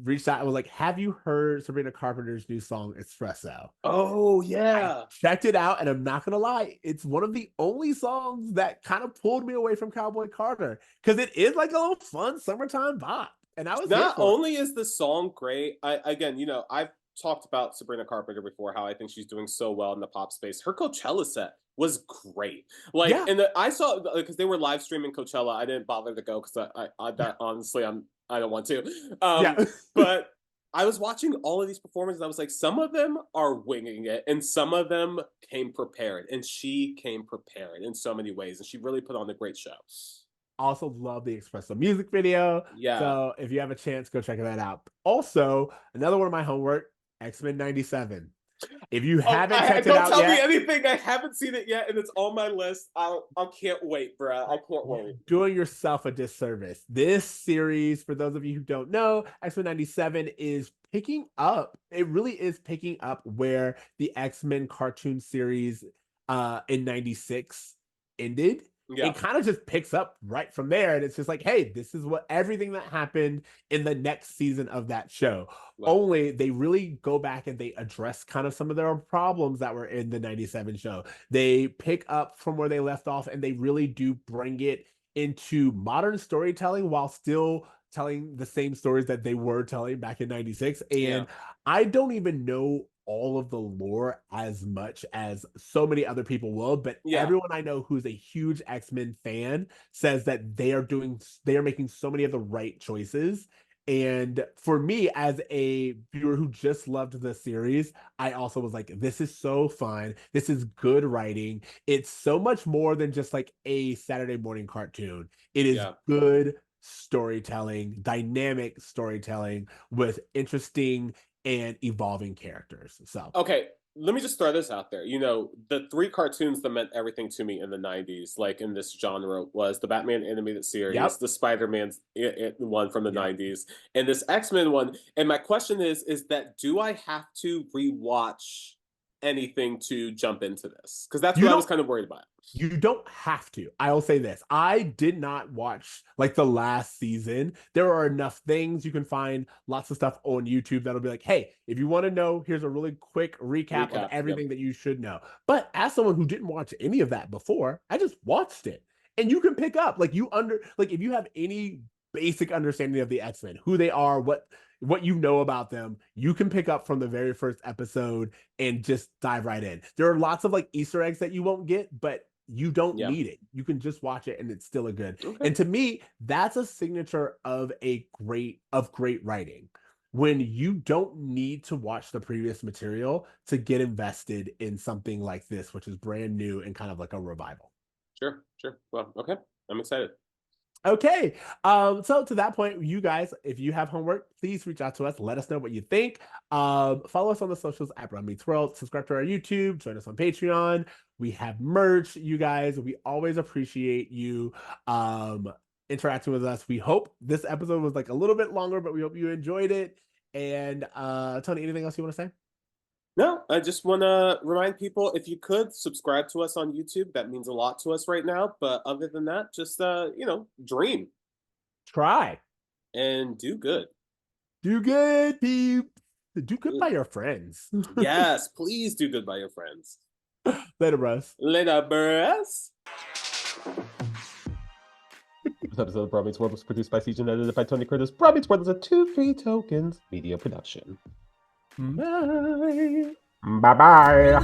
S2: reached out and was like, have you heard Sabrina Carpenter's new song, Espresso?
S3: Oh,
S2: I
S3: yeah.
S2: checked it out, and I'm not gonna lie, it's one of the only songs that kind of pulled me away from Cowboy Carter because it is like a little fun summertime bop, and I was here
S3: Not
S2: for it.
S3: only is the song great, I've talked about Sabrina Carpenter before, how I think she's doing so well in the pop space. Her Coachella set was great. Like,
S2: Yeah,
S3: I saw because they were live streaming Coachella. I didn't bother to go because I that honestly I don't want to.
S2: yeah,
S3: But I was watching all of these performances. I was like, some of them are winging it, and some of them came prepared. And she came prepared in so many ways, and she really put on a great show.
S2: Also love the Espresso music video.
S3: Yeah.
S2: So if you have a chance, go check that out. Also, another one of my homework, X-Men 97. If you haven't checked it out
S3: don't tell
S2: yet,
S3: me anything. I haven't seen it yet, and it's on my list. I can't wait, bro. I can't wait.
S2: Doing yourself a disservice. This series, for those of you who don't know, X-Men 97 is picking up. It really is picking up where the X-Men cartoon series in 96 ended.
S3: Yeah.
S2: It kind of just picks up right from there. And it's just like, hey, this is what everything that happened in the next season of that show.
S3: Wow.
S2: Only they really go back and they address kind of some of their problems that were in the 97 show. They pick up from where they left off, and they really do bring it into modern storytelling while still telling the same stories that they were telling back in 96. And I don't even know all of the lore as much as so many other people will, but everyone I know who's a huge X-Men fan says that they are making so many of the right choices. And for me, as a viewer who just loved the series, I also was like, this is so fun. This is good writing. It's so much more than just like a Saturday morning cartoon. It is good storytelling, dynamic storytelling with interesting and evolving characters. So
S3: okay, let me just throw this out there. You know, the 3 cartoons that meant everything to me in the 90s, like in this genre, was the Batman animated series, the Spider-Man one from the 90s, and this X-Men one. And my question is that do I have to rewatch anything to jump into this? Because that's what I was kind of worried about.
S2: You don't have to. I'll say this. I did not watch like the last season. There are enough things. You can find lots of stuff on YouTube that'll be like, hey, if you want to know, here's a really quick recap of everything that you should know. But as someone who didn't watch any of that before, I just watched it. And you can pick up, like if you have any basic understanding of the X-Men, who they are, what you know about them, you can pick up from the very first episode and just dive right in. There are lots of like Easter eggs that you won't get, but you don't need it. You can just watch it and it's still a good. And to me, that's a signature of great writing. When you don't need to watch the previous material to get invested in something like this, which is brand new and kind of like a revival.
S3: Sure. Well, okay. I'm excited.
S2: Okay. So to that point, you guys, if you have homework, please reach out to us. Let us know what you think. Follow us on the socials at Run Meets World. Subscribe to our YouTube. Join us on Patreon. We have merch, you guys. We always appreciate you interacting with us. We hope this episode was like a little bit longer, but we hope you enjoyed it. And Tony, anything else you want to say?
S3: No, I just want to remind people, if you could subscribe to us on YouTube, that means a lot to us right now. But other than that, just, dream.
S2: Try.
S3: And do good.
S2: Do good, peeps. Do good by your friends.
S3: Yes, please do good by your friends.
S2: Later, bros.
S3: Later, bros.
S4: This episode of Bromance World was produced by Ceej and edited by Tony Curtis. Bromance World is a 2 Free Tokens media production.
S2: Bye.
S4: Bye-bye.